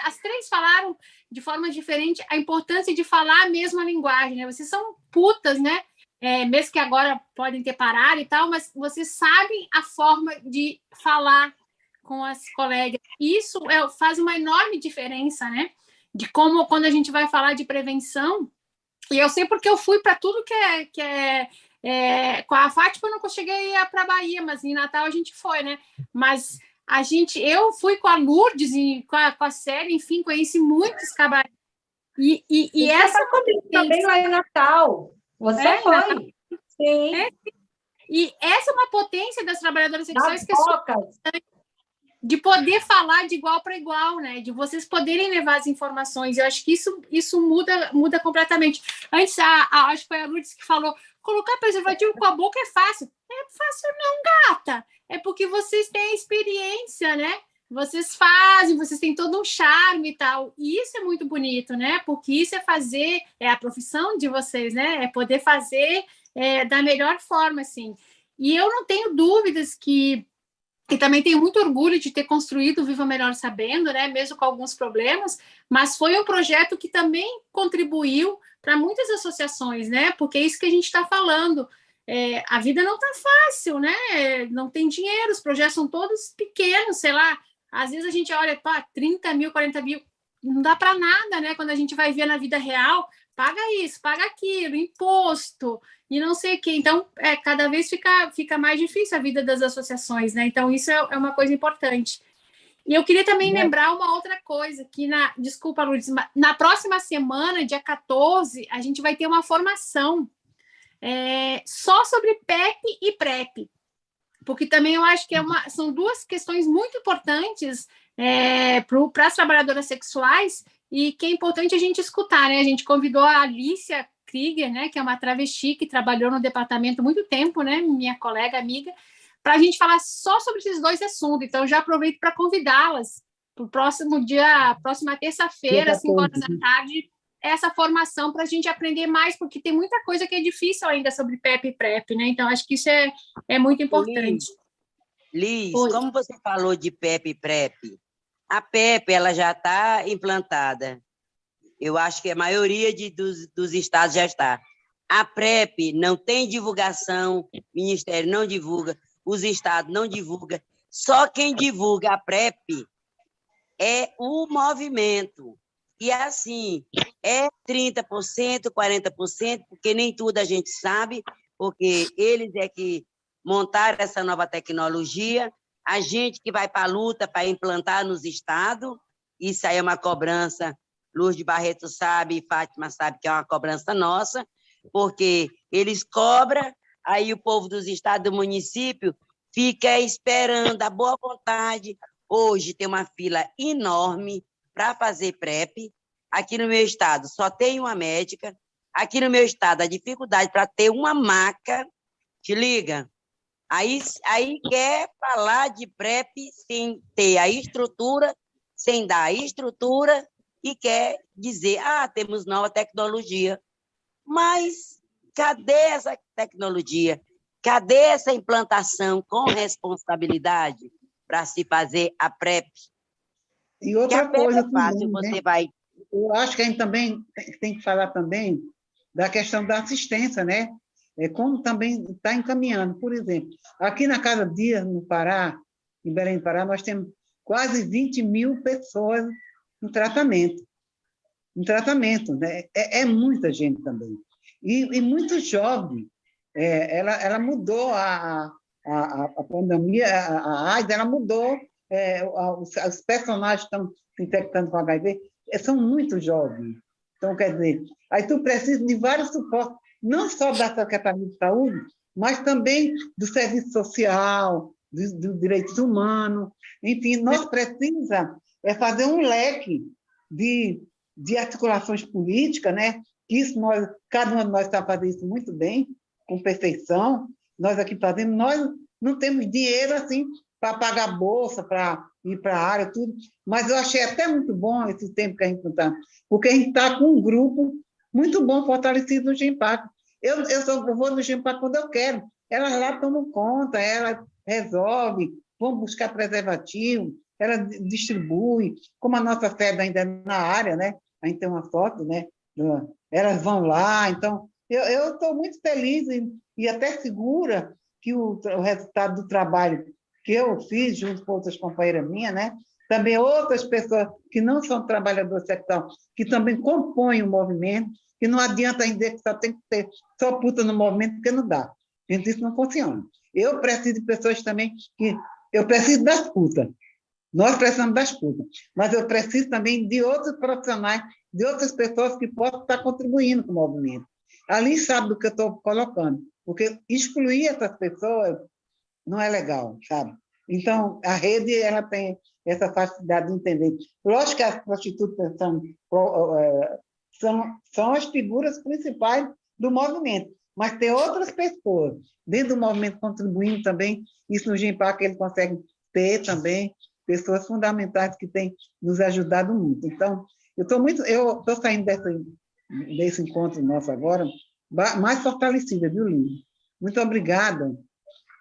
A: As três falaram de forma diferente a importância de falar a mesma linguagem, né? Vocês são putas, né? Mesmo que agora podem ter parado e tal, mas vocês sabem a forma de falar com as colegas. Isso faz uma enorme diferença, né? De como, quando a gente vai falar de prevenção, e eu sei porque eu fui para tudo que é com a Fátima, eu não cheguei para a Bahia, mas em Natal a gente foi, né? Mas eu fui com a Lourdes e com a Célia, enfim, conheci muitos cabarés. E essa
E: também lá em Natal. Você foi? Natal. Sim.
A: E essa é uma potência das trabalhadoras sexuais,
E: que
A: de poder falar de igual para igual, né? De vocês poderem levar as informações. Eu acho que isso muda completamente. Antes, acho que foi a Lourdes que falou: colocar preservativo com a boca é fácil. Não é fácil não, gata. É porque vocês têm experiência, né? Vocês fazem, vocês têm todo um charme e tal. E isso é muito bonito, né? Porque isso é a profissão de vocês, né? É poder fazer da melhor forma, assim. E eu não tenho dúvidas e também tenho muito orgulho de ter construído o Viva Melhor Sabendo, né? Mesmo com alguns problemas, mas foi um projeto que também contribuiu para muitas associações, né? Porque é isso que a gente está falando. A vida não está fácil, né? Não tem dinheiro, os projetos são todos pequenos, sei lá. Às vezes a gente olha, 30 mil, 40 mil, não dá para nada, né? Quando a gente vai ver na vida real, paga isso, paga aquilo, imposto, e não sei o quê. Então, cada vez fica mais difícil a vida das associações, né? Então, isso é uma coisa importante. E eu queria também lembrar uma outra coisa, que desculpa, Lourdes, na próxima semana, dia 14, a gente vai ter uma formação só sobre PEP e PrEP, porque também eu acho que são duas questões muito importantes para as trabalhadoras sexuais, e que é importante a gente escutar, né? A gente convidou a Alicia Krieger, né, que é uma travesti que trabalhou no departamento há muito tempo, né, minha colega, amiga, para a gente falar só sobre esses dois assuntos. Então, já aproveito para convidá-las para o próxima terça-feira, às 5 horas da tarde, essa formação para a gente aprender mais, porque tem muita coisa que é difícil ainda sobre PEP e PrEP, né? Então, acho que isso é muito importante.
D: Liz, como você falou de PEP e PrEP, a PEP ela já está implantada. Eu acho que a maioria dos estados já está. A PrEP não tem divulgação, o Ministério não divulga, os estados não divulgam. Só quem divulga a PrEP é o movimento. E assim, 30%, 40%, porque nem tudo a gente sabe, porque eles é que montaram essa nova tecnologia, a gente que vai para a luta para implantar nos estados, isso aí é uma cobrança, Lourdes Barreto sabe, Fátima sabe que é uma cobrança nossa, porque eles cobram, aí o povo dos estados do município fica esperando a boa vontade. Hoje tem uma fila enorme para fazer PrEP. Aqui no meu estado só tem uma médica. Aqui no meu estado a dificuldade para ter uma maca, te liga? Aí quer falar de PrEP sem ter a estrutura sem dar estrutura e quer dizer, temos nova tecnologia. Mas cadê essa tecnologia? Cadê essa implantação com responsabilidade para se fazer a PrEP?
B: E outra coisa
D: é fácil,
B: também,
D: você
B: né?
D: vai...
B: Eu acho que a gente também tem que falar também da questão da assistência, né? Como também está encaminhando. Por exemplo, aqui na Casa Dias, no Pará, em Belém do Pará, nós temos quase 20 mil pessoas em tratamento. Né? É muita gente também. E muito jovem. Ela mudou a pandemia, a AIDS, ela mudou. Os personagens estão se infectando com HIV, são muito jovens. Então, quer dizer, aí tu precisa de vários suportes, não só da Secretaria de Saúde, mas também do serviço social, dos direitos humanos. Enfim, nós precisamos fazer um leque de articulações políticas, né? Isso cada um de nós está fazendo isso muito bem, com perfeição. Nós aqui fazemos, nós não temos dinheiro assim para pagar bolsa, para ir para a área, tudo, mas eu achei até muito bom esse tempo que a gente está, porque a gente está com um grupo muito bom, fortalecido no GEMPAC. Eu vou no GEMPAC quando eu quero, elas lá tomam conta, elas resolvem, vão buscar preservativo, elas distribuem, como a nossa sede ainda é na área, né? A gente tem uma foto, né? Elas vão lá, então eu estou muito feliz e até segura que o resultado do trabalho que eu fiz junto com outras companheiras minhas, né? Também outras pessoas que não são trabalhadoras sexuais, que também compõem o movimento, que não adianta dizer que só tem que ter só puta no movimento, porque não dá. Gente, isso não funciona. Eu preciso de pessoas também que... Eu preciso das putas. Nós precisamos das putas. Mas eu preciso também de outros profissionais, de outras pessoas que possam estar contribuindo com o movimento. Ali sabe do que eu estou colocando, porque excluir essas pessoas não é legal, sabe? Então, a rede ela tem essa facilidade de entender. Lógico que as prostitutas são as figuras principais do movimento, mas tem outras pessoas dentro do movimento contribuindo também. Isso no GEMPAC ele consegue ter também pessoas fundamentais que têm nos ajudado muito. Então, eu estou saindo desse encontro nosso agora mais fortalecida, viu, Lívia? Muito obrigada,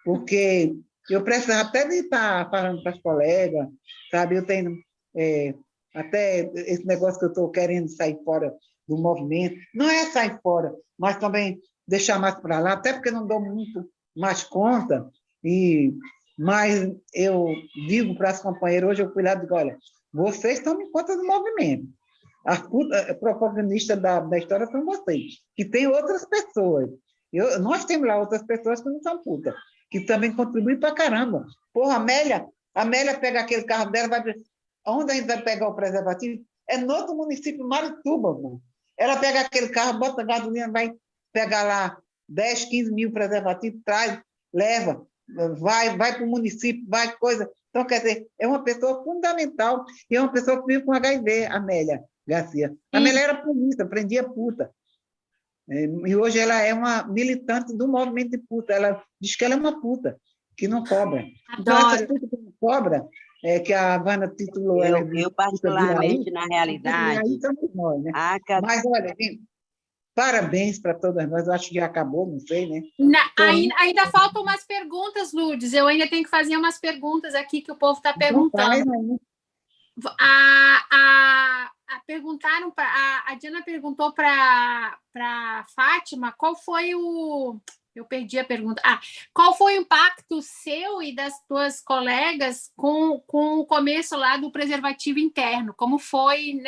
B: porque eu precisava até de estar falando para as colegas, sabe? Eu tenho até esse negócio que eu estou querendo sair fora do movimento. Não é sair fora, mas também deixar mais para lá, até porque não dou muito mais conta. Mas eu digo para as companheiras, hoje eu fui lá e digo, olha, vocês tomem conta do movimento. A protagonista da história são vocês, que tem outras pessoas. Nós temos lá outras pessoas que não são putas, que também contribuem para caramba. Porra, a Amélia pega aquele carro dela, vai... Onde a gente vai pegar o preservativo? É no outro município, Marituba, mano. Ela pega aquele carro, bota gasolina, vai pegar lá 10, 15 mil preservativos, traz, leva, vai para o município, vai coisa. Então, quer dizer, é uma pessoa fundamental e é uma pessoa que vive com HIV, Amélia Garcia. A Amélia era polícia, prendia puta. E hoje ela é uma militante do movimento de puta. Ela diz que ela é uma puta, que não cobra. Então, essas putas que não cobram, que a Havana titulou ela de
D: Eu
B: puta
D: particularmente,
B: viraí,
D: na realidade...
B: Aí estamos nós, né? Mas, olha, parabéns para todas nós. Eu acho que já acabou, não sei, né?
A: Ainda faltam umas perguntas, Lourdes. Eu ainda tenho que fazer umas perguntas aqui que o povo está perguntando. A Diana perguntou para a Fátima qual foi o... Eu perdi a pergunta. Qual foi o impacto seu e das tuas colegas com o começo lá do preservativo interno? Como foi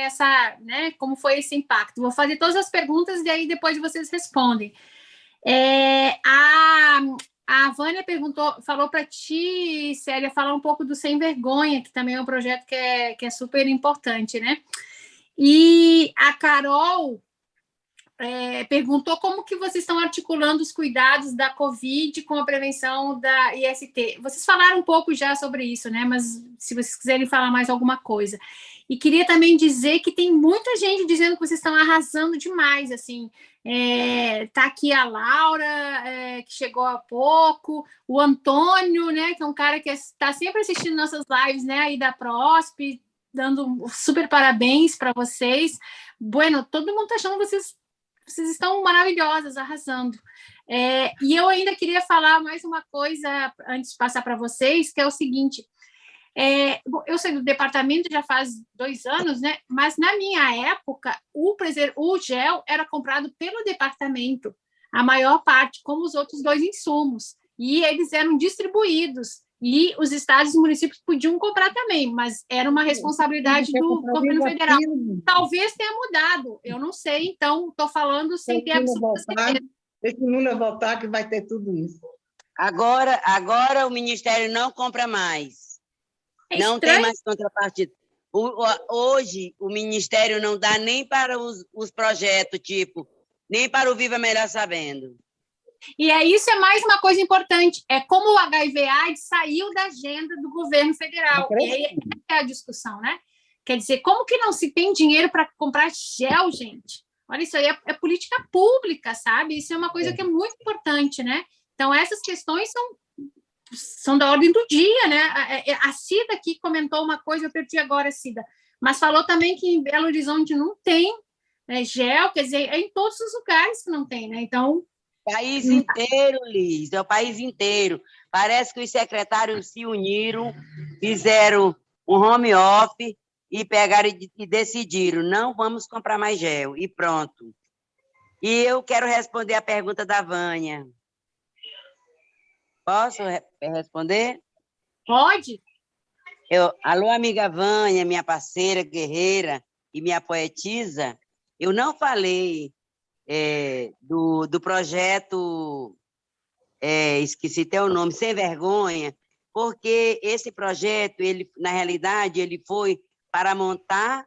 A: como foi esse impacto? Vou fazer todas as perguntas e aí depois vocês respondem. A Vânia falou para ti, Célia, falar um pouco do Sem Vergonha, que também é um projeto que é super importante, né? E a Carol perguntou como que vocês estão articulando os cuidados da Covid com a prevenção da IST. Vocês falaram um pouco já sobre isso, né? Mas se vocês quiserem falar mais alguma coisa. E queria também dizer que tem muita gente dizendo que vocês estão arrasando demais, assim. Tá aqui a Laura, que chegou há pouco, o Antônio, né? Que é um cara que está sempre assistindo nossas lives, né? Aí da PROSP, dando super parabéns para vocês. Bueno, todo mundo está achando que vocês estão maravilhosas, arrasando. E eu ainda queria falar mais uma coisa antes de passar para vocês, que é o seguinte. Eu sei do departamento já faz 2 anos, né? Mas na minha época, o gel era comprado pelo departamento, a maior parte, como os outros 2 insumos. E eles eram distribuídos. E os estados e municípios podiam comprar também, mas era uma responsabilidade do governo federal. Talvez tenha mudado, eu não sei, então estou falando sem ter absoluta certeza.
B: Deixa o Lula voltar que vai ter tudo isso.
D: Agora o Ministério não compra mais. Não tem mais contrapartida. Hoje, o Ministério não dá nem para os projetos, tipo, nem para o Viva Melhor Sabendo.
A: E isso é mais uma coisa importante, é como o HIV/AIDS saiu da agenda do governo federal. E aí é a discussão, né? Quer dizer, como que não se tem dinheiro para comprar gel, gente? Olha, isso aí é política pública, sabe? Isso é uma coisa que é muito importante, né? Então, essas questões são da ordem do dia, né? A Cida aqui comentou uma coisa, eu perdi agora, Cida, mas falou também que em Belo Horizonte não tem gel, quer dizer, é em todos os lugares que não tem, né? Então...
D: O país inteiro, Liz, é o país inteiro. Parece que os secretários se uniram, fizeram um home office e pegaram e decidiram, não vamos comprar mais gel, e pronto. E eu quero responder a pergunta da Vânia. Posso responder?
A: Pode.
D: Alô, amiga Vânia, minha parceira guerreira e minha poetisa, eu não falei do projeto, esqueci até o nome, Sem Vergonha, porque esse projeto, na realidade, ele foi para montar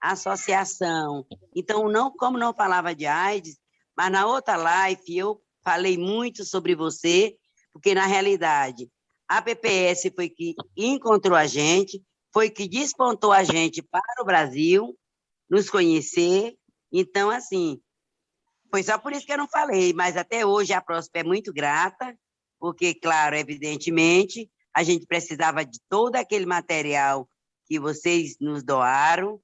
D: a associação. Então, como não falava de AIDS, mas na outra live eu falei muito sobre você, porque, na realidade, a PPS foi que encontrou a gente, foi que despontou a gente para o Brasil, nos conhecer. Então, assim, foi só por isso que eu não falei, mas até hoje a Próspera é muito grata, porque, claro, evidentemente, a gente precisava de todo aquele material que vocês nos doaram,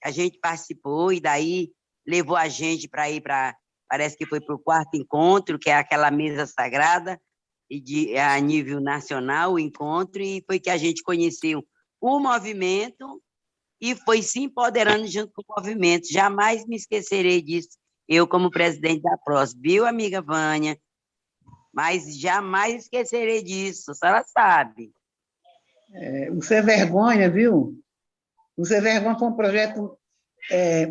D: a gente participou e daí levou a gente para ir parece que foi para o 4º encontro, que é aquela mesa sagrada, a nível nacional, o encontro, e foi que a gente conheceu o movimento e foi se empoderando junto com o movimento. Jamais me esquecerei disso, eu como presidente da PROS, viu, amiga Vânia? Mas jamais esquecerei disso, a senhora sabe.
B: Você é vergonha, viu? Você é vergonha foi um projeto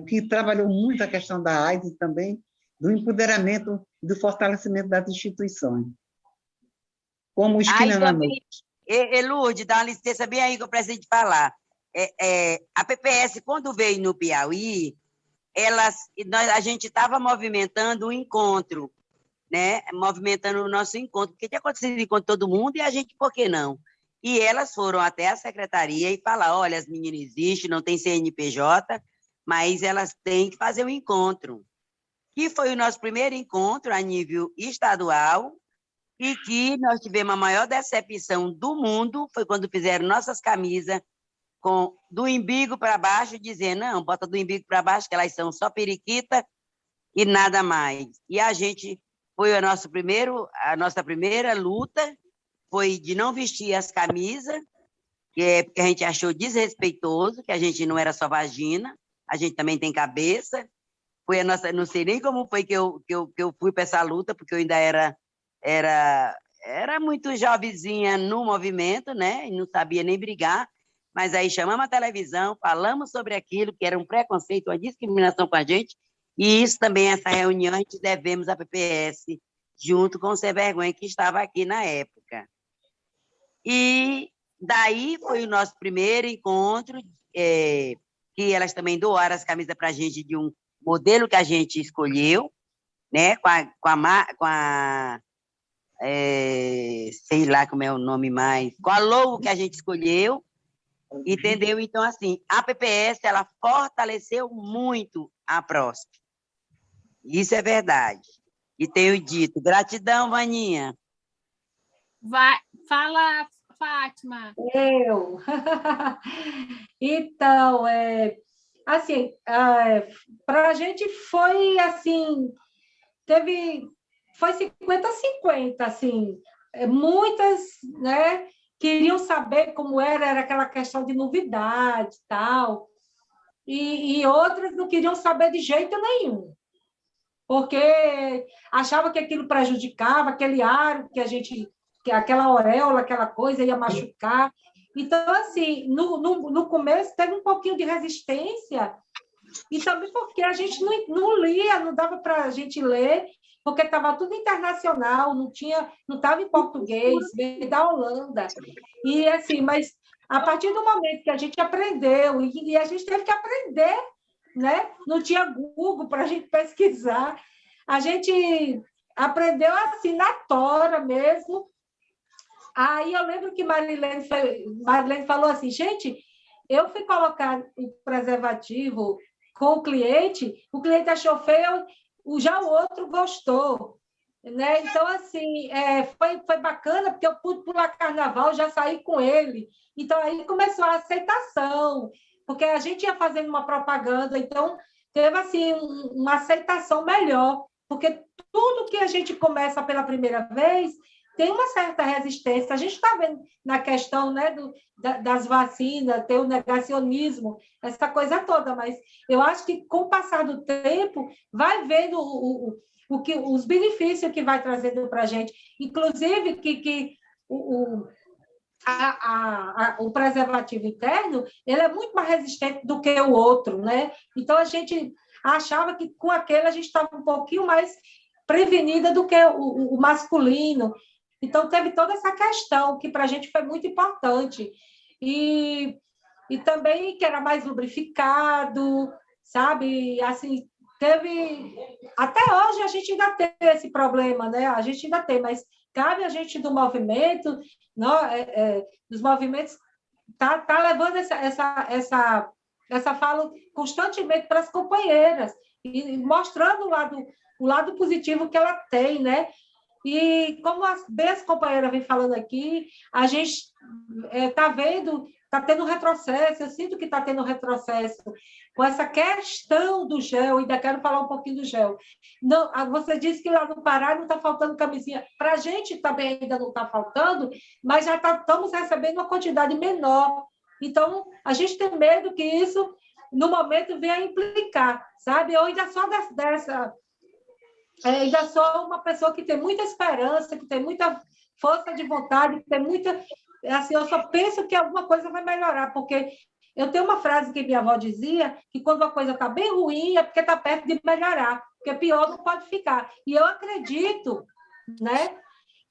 B: que trabalhou muito a questão da AIDS e também do empoderamento e do fortalecimento das instituições. Como Esquina na Noite.
D: Lourdes, dá uma licença bem aí que eu preciso de falar. A PPS, quando veio no Piauí, a gente estava movimentando um encontro, né? Movimentando o nosso encontro, porque tinha acontecido com todo mundo e a gente, por que não? E elas foram até a secretaria e falaram, olha, as meninas existem, não tem CNPJ, mas elas têm que fazer um encontro. Que foi o nosso primeiro encontro a nível estadual e que nós tivemos a maior decepção do mundo, foi quando fizeram nossas camisas do umbigo para baixo, dizendo, não, bota do umbigo para baixo, que elas são só periquita e nada mais. E a gente, foi a nossa primeira luta, foi de não vestir as camisas, porque a gente achou desrespeitoso, que a gente não era só vagina, a gente também tem cabeça. Foi a nossa, não sei nem como foi que eu fui para essa luta, porque eu ainda era muito jovenzinha no movimento, né? E não sabia nem brigar. Mas aí chamamos a televisão, falamos sobre aquilo, que era um preconceito, uma discriminação com a gente, e isso também, essa reunião, a gente devemos à PPS, junto com o Sem Vergonha, que estava aqui na época. E daí foi o nosso primeiro encontro, que elas também doaram as camisas para a gente de um modelo que a gente escolheu, né? Sei lá como é o nome mais, com a logo que a gente escolheu, entendeu? Então, assim, a PPS, ela fortaleceu muito a Próspera. Isso é verdade. E tenho dito. Gratidão, Vaninha.
A: Fala Fátima?
E: Eu. Então, assim, para a gente foi assim, foi 50-50, assim, muitas, né, queriam saber como era aquela questão de novidade e tal, e outras não queriam saber de jeito nenhum, porque achava que aquilo prejudicava, aquele aro que aquela auréola, aquela coisa ia machucar. Então, assim, no começo teve um pouquinho de resistência, e também porque a gente não lia, não dava para a gente ler, porque estava tudo internacional, não estava em português, veio da Holanda. E assim, mas a partir do momento que a gente aprendeu, e a gente teve que aprender, né? Não tinha Google para a gente pesquisar, a gente aprendeu assim, na tora mesmo. Aí eu lembro que Marilene falou assim, gente, eu fui colocar o preservativo com o cliente achou feio, já o outro gostou. Né? Então, assim, foi bacana, porque eu pude pular carnaval, já saí com ele. Então, aí começou a aceitação, porque a gente ia fazendo uma propaganda, então teve, assim, uma aceitação melhor, porque tudo que a gente começa pela primeira vez tem uma certa resistência. A gente está vendo na questão, né, das vacinas, tem o negacionismo, essa coisa toda, mas eu acho que, com o passar do tempo, vai vendo os benefícios que vai trazendo para a gente. Inclusive, que o preservativo interno ele é muito mais resistente do que o outro, né? Então, a gente achava que com aquele a gente estava um pouquinho mais prevenida do que o masculino. Então, teve toda essa questão que para a gente foi muito importante. E também que era mais lubrificado, sabe? Assim, teve... Até hoje a gente ainda tem esse problema, né? A gente ainda tem, mas cabe a gente do movimento, dos movimentos, tá levando essa fala constantemente para as companheiras e mostrando o lado positivo que ela tem, né? E como as companheiras vêm falando aqui, a gente está vendo, está tendo retrocesso, eu sinto que está tendo retrocesso com essa questão do gel, e ainda quero falar um pouquinho do gel. Não, você disse que lá no Pará não está faltando camisinha, para a gente também ainda não está faltando, mas já estamos recebendo uma quantidade menor. Então, a gente tem medo que isso, no momento, venha a implicar, sabe? Eu ainda sou ainda sou uma pessoa que tem muita esperança, que tem muita força de vontade, que tem muita... Assim, eu só penso que alguma coisa vai melhorar, porque eu tenho uma frase que minha avó dizia, que quando uma coisa está bem ruim é porque está perto de melhorar, porque pior não pode ficar. E eu acredito, né,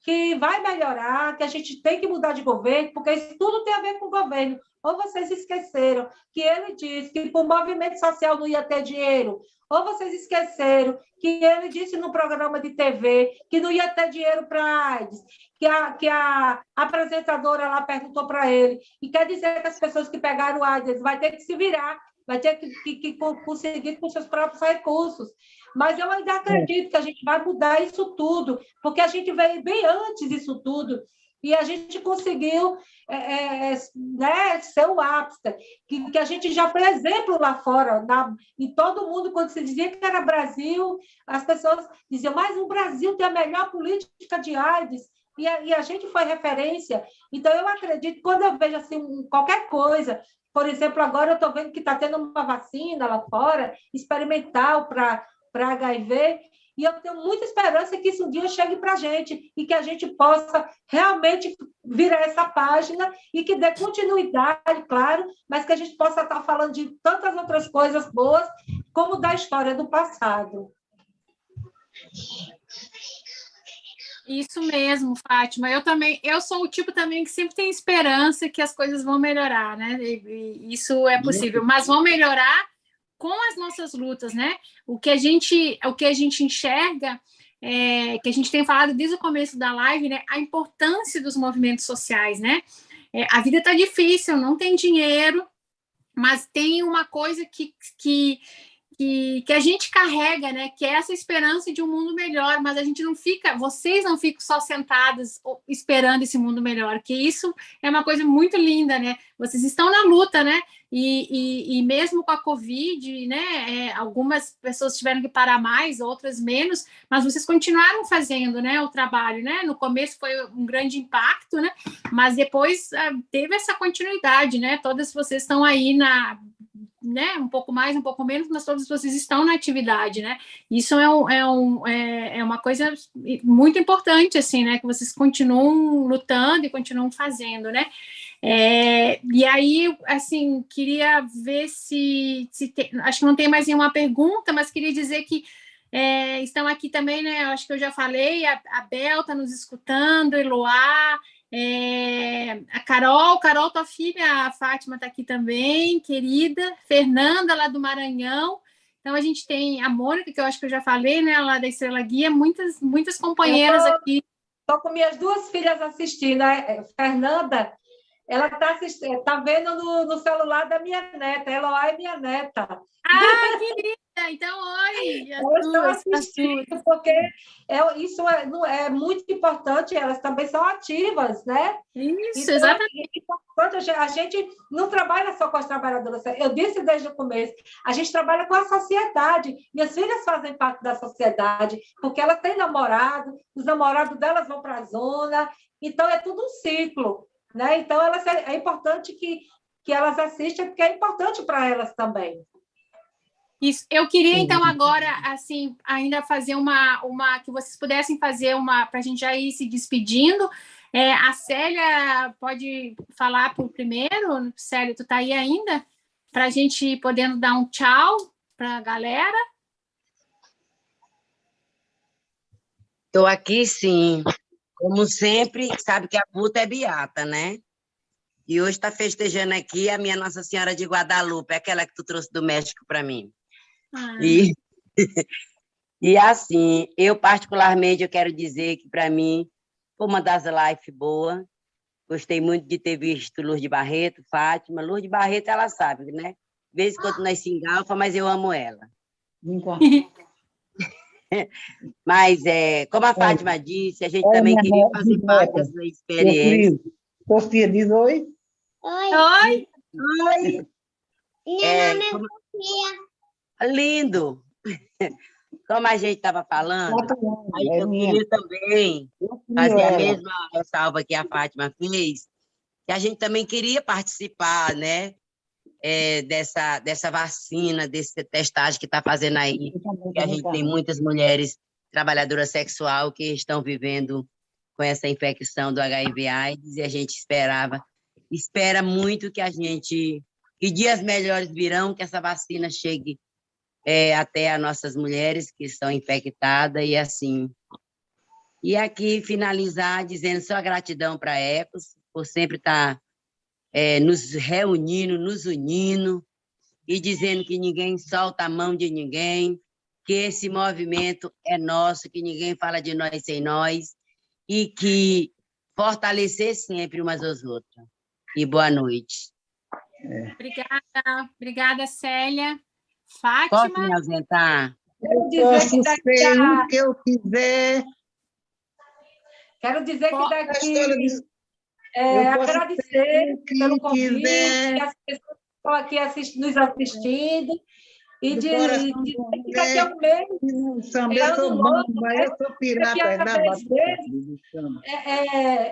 E: que vai melhorar, que a gente tem que mudar de governo, porque isso tudo tem a ver com o governo. Ou vocês esqueceram que ele disse que para o movimento social não ia ter dinheiro, ou vocês esqueceram que ele disse no programa de TV que não ia ter dinheiro para a AIDS, que a apresentadora lá perguntou para ele, e quer dizer que as pessoas que pegaram a AIDS vai ter que se virar, vai ter que conseguir com seus próprios recursos. Mas eu ainda acredito que a gente vai mudar isso tudo, porque a gente veio bem antes disso tudo, e a gente conseguiu né, ser o ápice, que a gente já foi exemplo lá fora, em todo mundo, quando se dizia que era Brasil, as pessoas diziam, mas o Brasil tem a melhor política de AIDS, e a gente foi referência. Então, eu acredito, quando eu vejo assim, qualquer coisa, por exemplo, agora eu estou vendo que está tendo uma vacina lá fora, experimental para HIV, e eu tenho muita esperança que isso um dia chegue para a gente e que a gente possa realmente virar essa página e que dê continuidade, claro, mas que a gente possa estar falando de tantas outras coisas boas, como da história do passado.
A: Isso mesmo, Fátima. Eu sou o tipo também que sempre tem esperança que as coisas vão melhorar, né? E isso é possível, mas vão melhorar com as nossas lutas, né? O que a gente enxerga, que a gente tem falado desde o começo da live, né? A importância dos movimentos sociais, né? A vida está difícil, não tem dinheiro, mas tem uma coisa que que a gente carrega, né? Que é essa esperança de um mundo melhor, mas a gente não fica, vocês não ficam só sentadas esperando esse mundo melhor, que isso é uma coisa muito linda, né? Vocês estão na luta, né? E mesmo com a Covid, né? Algumas pessoas tiveram que parar mais, outras menos, mas vocês continuaram fazendo, né? O trabalho, né? No começo foi um grande impacto, né? Mas depois teve essa continuidade, né? Todas vocês estão aí né, um pouco mais, um pouco menos, mas todos vocês estão na atividade, né? Isso é uma coisa muito importante, assim, né? Que vocês continuam lutando e continuam fazendo, né? E aí, assim, queria ver se acho que não tem mais nenhuma pergunta, mas queria dizer que estão aqui também, né? Acho que eu já falei, a Bel está nos escutando, Eloá, a Carol, tua filha, a Fátima está aqui também, querida, Fernanda, lá do Maranhão. Então, a gente tem a Mônica, que eu acho que eu já falei, né, lá da Estrela Guia, muitas companheiras aqui.
E: Estou com minhas duas filhas assistindo. A Fernanda, ela está vendo no celular da minha neta, Eloá é minha neta.
A: Ah, querida! Então, oi!
E: Elas estão assistindo, porque isso é muito importante, elas também são ativas, né?
A: Isso,
E: então,
A: exatamente.
E: É importante, a gente não trabalha só com as trabalhadoras, eu disse desde o começo, a gente trabalha com a sociedade, minhas filhas fazem parte da sociedade, porque elas têm namorado, os namorados delas vão para a zona, então é tudo um ciclo, né? Então, é importante que elas assistam, porque é importante para elas também.
A: Isso. Eu queria, então, agora, assim, ainda fazer que vocês pudessem fazer para a gente já ir se despedindo. A Célia pode falar por primeiro. Célia, tu tá aí ainda? Para a gente ir podendo dar um tchau para a galera.
D: Estou aqui, sim. Como sempre, sabe que a puta é beata, né? E hoje está festejando aqui a minha Nossa Senhora de Guadalupe, aquela que tu trouxe do México para mim. E assim, eu particularmente eu quero dizer que para mim foi uma das lives boas. Gostei muito de ter visto Lourdes Barreto, Fátima. Lourdes Barreto, ela sabe, né? De vez em quando nós se engalfa, mas eu amo ela. Mas, como a Fátima disse, a gente também queria fazer parte dessa experiência.
B: Sofia, diz oi.
A: Oi!
D: Oi! Meu nome é Sofia. Lindo! Como a gente estava falando, eu queria também fazer a mesma ressalva que a Fátima fez, que a gente também queria participar, né, dessa vacina, dessa testagem que está fazendo aí, que a gente tem muitas mulheres trabalhadoras sexuais que estão vivendo com essa infecção do HIV/AIDS, e a gente espera muito que dias melhores virão, que essa vacina chegue até as nossas mulheres que estão infectadas, e assim. E aqui finalizar dizendo só gratidão para a Ecos, por sempre estar nos reunindo, nos unindo, e dizendo que ninguém solta a mão de ninguém, que esse movimento é nosso, que ninguém fala de nós sem nós, e que fortalecer sempre umas às outras. E boa noite.
A: Obrigada, Célia. Fátima?
D: Posso me ausentar?
B: Posso ser o que eu quiser.
E: Quero dizer que daqui... agradecer pelo convite, que as pessoas estão aqui nos assistindo, e dizer que daqui a um mês...
B: Eu sou pirata.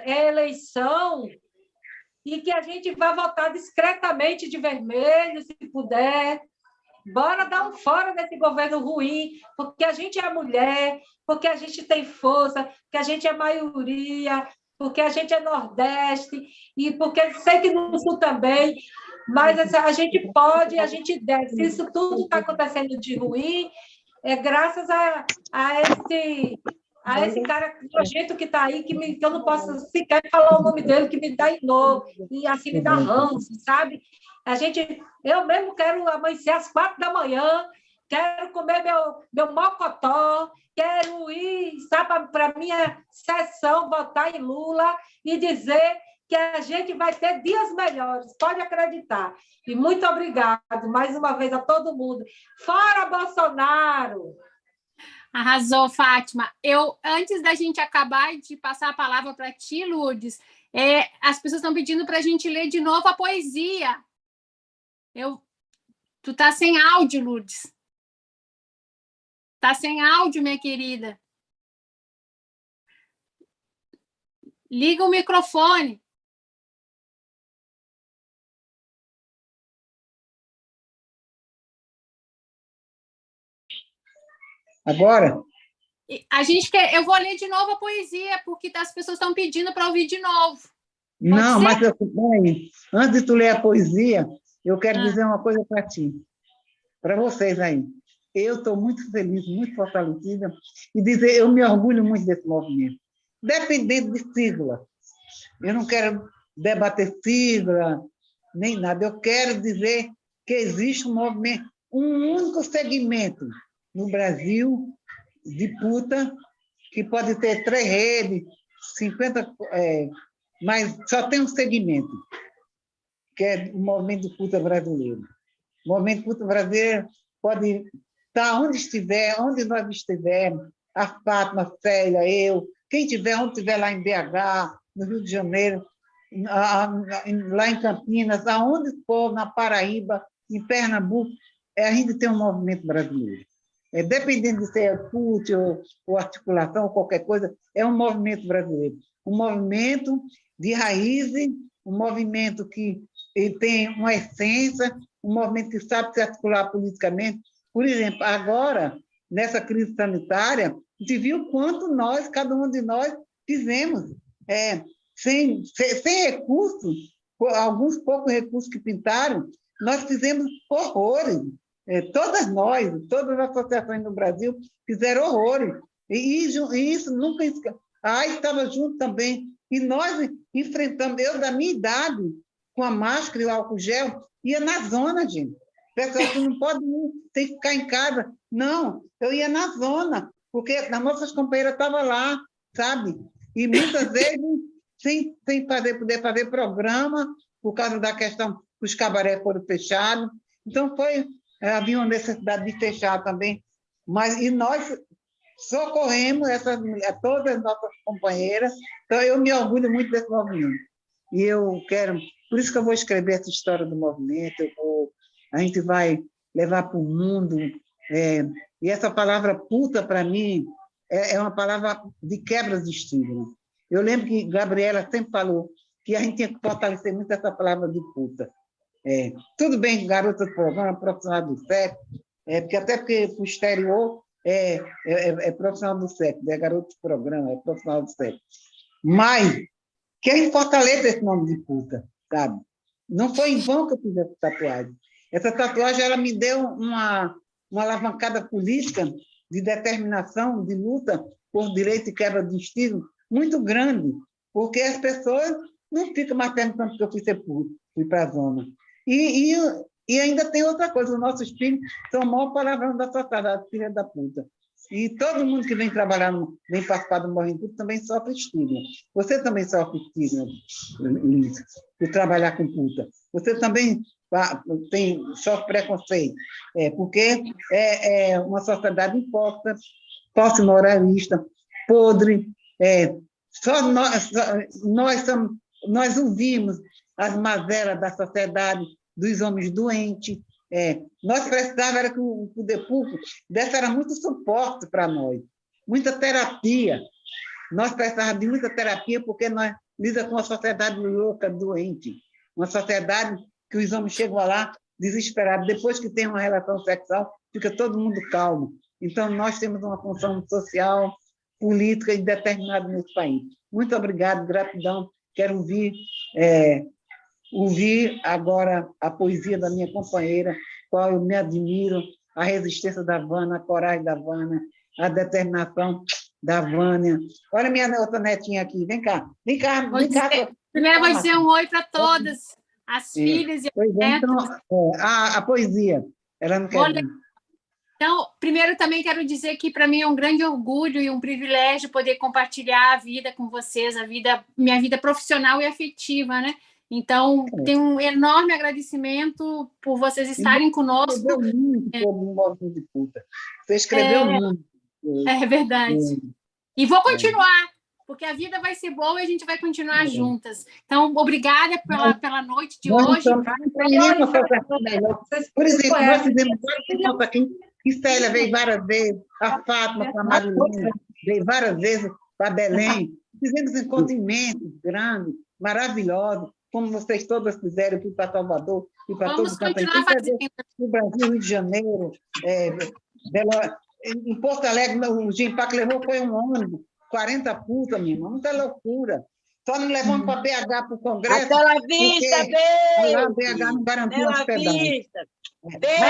E: É eleição, e que a gente vai votar discretamente de vermelho, se puder. Bora dar um fora desse governo ruim, porque a gente é mulher, porque a gente tem força, porque a gente é maioria, porque a gente é Nordeste, e porque sei que no Sul também, mas a gente pode, a gente deve. Se isso tudo está acontecendo de ruim, é graças a esse cara nojento que está aí, que eu não posso sequer falar o nome dele, que me dá e assim me dá ranço, sabe? Eu mesmo quero amanhecer às 4 da manhã, quero comer meu mocotó, quero ir para a minha sessão, votar em Lula e dizer que a gente vai ter dias melhores, pode acreditar. E muito obrigado mais uma vez a todo mundo. Fora Bolsonaro!
A: Arrasou, Fátima. Antes da gente acabar de passar a palavra para ti, Lourdes, as pessoas estão pedindo para a gente ler de novo a poesia. Tu tá sem áudio, Lourdes. Tá sem áudio, minha querida. Liga o microfone.
B: Agora?
A: Eu vou ler de novo a poesia, porque as pessoas estão pedindo para ouvir de novo.
B: Não, mas antes de tu ler a poesia, eu quero dizer uma coisa para ti, para vocês aí. Eu estou muito feliz, muito fortalecida, e dizer, eu me orgulho muito desse movimento, dependendo de sigla. Eu não quero debater sigla, nem nada. Eu quero dizer que existe um movimento, um único segmento no Brasil de puta, que pode ter 3 redes, 50, mas só tem um segmento, que é o movimento de puta brasileiro. O movimento de puta brasileiro pode estar onde estiver, onde nós estivermos, a Fátima, a Célia, eu, quem tiver, onde estiver lá em BH, no Rio de Janeiro, lá em Campinas, aonde for, na Paraíba, em Pernambuco, a gente tem um movimento brasileiro. Dependendo de ser CUT ou articulação ou qualquer coisa, é um movimento brasileiro. Um movimento de raízes, um movimento que tem uma essência, um movimento que sabe se articular politicamente. Por exemplo, agora, nessa crise sanitária, a gente viu quanto nós, cada um de nós, fizemos. Sem recursos, alguns poucos recursos que pintaram, nós fizemos horrores. Todas as associações no Brasil fizeram horrores. E isso nunca... A estava junto também. E nós enfrentamos, eu da minha idade, com a máscara e o álcool gel, ia na zona, gente. Pessoal, tu não pode ir, tem que ficar em casa. Não, eu ia na zona, porque as nossas companheiras estavam lá, sabe? E muitas vezes sem poder fazer programa, por causa da questão que os cabarés foram fechados. Então, havia uma necessidade de fechar também. E nós socorremos todas as nossas companheiras. Então, eu me orgulho muito desse movimento. E eu quero... Por isso que eu vou escrever essa história do movimento. A gente vai levar para o mundo. E essa palavra puta, para mim, é uma palavra de quebra de estigma. Eu lembro que Gabriela sempre falou que a gente tinha que fortalecer muito essa palavra de puta. Tudo bem, garota do programa, profissional do sexo, porque para o exterior é profissional do sexo, é garoto de programa, é profissional do sexo. Mas que a gente fortaleça esse nome de puta, sabe? Não foi em vão que eu fiz essa tatuagem. Essa tatuagem ela me deu uma alavancada política de determinação, de luta por direito e quebra de estigma muito grande, porque as pessoas não ficam mais perguntando que eu fui ser puta, fui para a zona. E ainda tem outra coisa, os nossos filhos são o maior palavrão da sociedade, filha da puta. E todo mundo que vem trabalhar, vem participar do movimento também sofre estigma. Você também sofre estigma, Liz, por trabalhar com puta. Você também sofre preconceito, porque é uma sociedade hipócrita, posse-moralista, podre. Só nós ouvimos as mazelas da sociedade, dos homens doentes. Nós precisávamos que o poder público desse muito suporte para nós, muita terapia. Nós precisávamos de muita terapia porque nós lidamos com uma sociedade louca, doente, uma sociedade que os homens chegam lá desesperados. Depois que tem uma relação sexual, fica todo mundo calmo. Então, nós temos uma função social, política e determinada nesse país. Muito obrigado, gratidão. Quero ouvir agora a poesia da minha companheira, qual eu me admiro, a resistência da Vânia, a coragem da Vânia, a determinação da Vânia. Olha minha outra netinha aqui, vem cá.
A: Primeiro vou dizer um oi para todas as filhas e
B: netos. Então, a poesia, ela não quer vir.
A: Então, primeiro também quero dizer que para mim é um grande orgulho e um privilégio poder compartilhar a vida com vocês, minha vida profissional e afetiva, né? Então, tenho um enorme agradecimento por vocês estarem conosco.
B: Você escreveu muito sobre o movimento de puta. Você escreveu muito.
A: É verdade. E vou continuar, porque a vida vai ser boa e a gente vai continuar juntas. Então, obrigada pela noite de hoje.
B: Por exemplo, nós fizemos vários encontros aqui. Célia veio várias vezes, a Fátima, a Marilene, veio várias vezes para Belém. Fizemos encontros imensos, grandes, maravilhosos, como vocês todas fizeram aqui para Salvador e para todo o canto. No Brasil, Rio de Janeiro, em Porto Alegre, o Gimpac levou, foi um ônibus, 40 putas, minha irmã, muita loucura. Só não levamos para BH para o Congresso.
D: Até la vista, beijo!
B: Lá BH não garantiu hospedagem.
D: Beijo,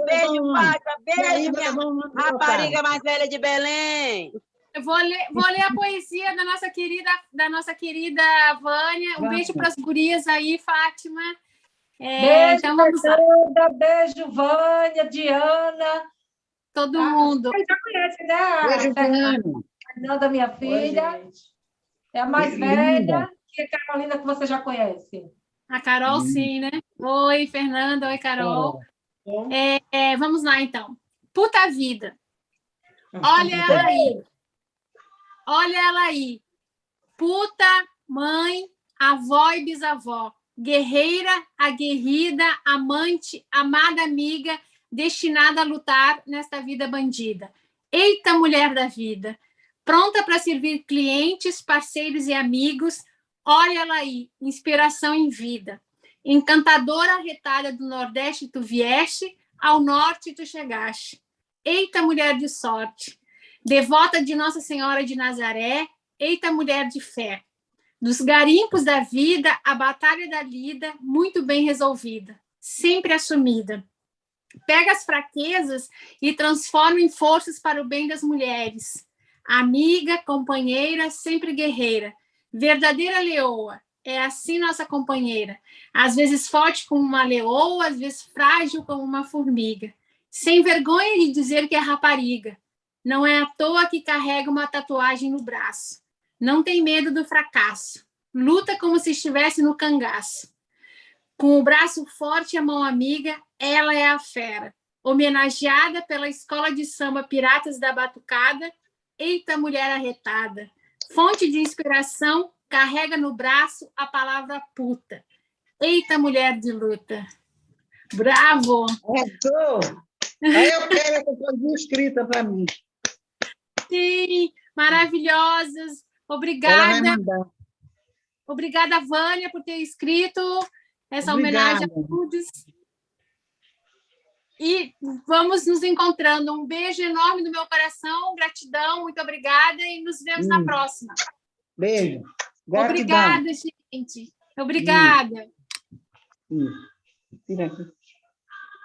D: Fátima, beijo, minha rapariga mais velha de Belém.
A: Eu vou ler a poesia da nossa querida Vânia. Um beijo para as gurias aí, Fátima.
E: Beijo,
A: então vamos lá.
E: Beijo, Vânia, Diana.
A: Todo mundo.
E: Você já conhece, né?
B: Beijo,
E: Fernanda, minha filha. Oi, é a mais velha, que é a Carolina, que você já conhece.
A: A Carol, sim, né? Oi, Fernanda. Oi, Carol. Vamos lá, então. Puta vida. Olha ela aí. Olha ela aí. Puta, mãe, avó e bisavó. Guerreira, aguerrida, amante, amada amiga, destinada a lutar nesta vida bandida. Eita, mulher da vida. Pronta para servir clientes, parceiros e amigos. Olha ela aí, inspiração em vida. Encantadora retalha do Nordeste tu vieste, ao Norte tu chegaste. Eita, mulher de sorte. Devota de Nossa Senhora de Nazaré, eita, mulher de fé. Dos garimpos da vida, a batalha da lida, muito bem resolvida, sempre assumida. Pega as fraquezas e transforma em forças para o bem das mulheres. Amiga, companheira, sempre guerreira. Verdadeira leoa, é assim nossa companheira. Às vezes forte como uma leoa, às vezes frágil como uma formiga. Sem vergonha de dizer que é rapariga. Não é à toa que carrega uma tatuagem no braço. Não tem medo do fracasso. Luta como se estivesse no cangaço. Com o braço forte e a mão amiga, ela é a fera. Homenageada pela Escola de Samba Piratas da Batucada, eita, mulher arretada. Fonte de inspiração, carrega no braço a palavra puta. Eita, mulher de luta. Bravo!
B: Aí eu quero essa poesia escrita para mim.
A: Sim, maravilhosas. Obrigada. Obrigada, Vânia, por ter escrito essa homenagem a todos. E vamos nos encontrando. Um beijo enorme do meu coração, gratidão, muito obrigada e nos vemos na próxima.
B: Beijo.
A: Gratidão. Obrigada, gente. Obrigada.
B: Tira aqui.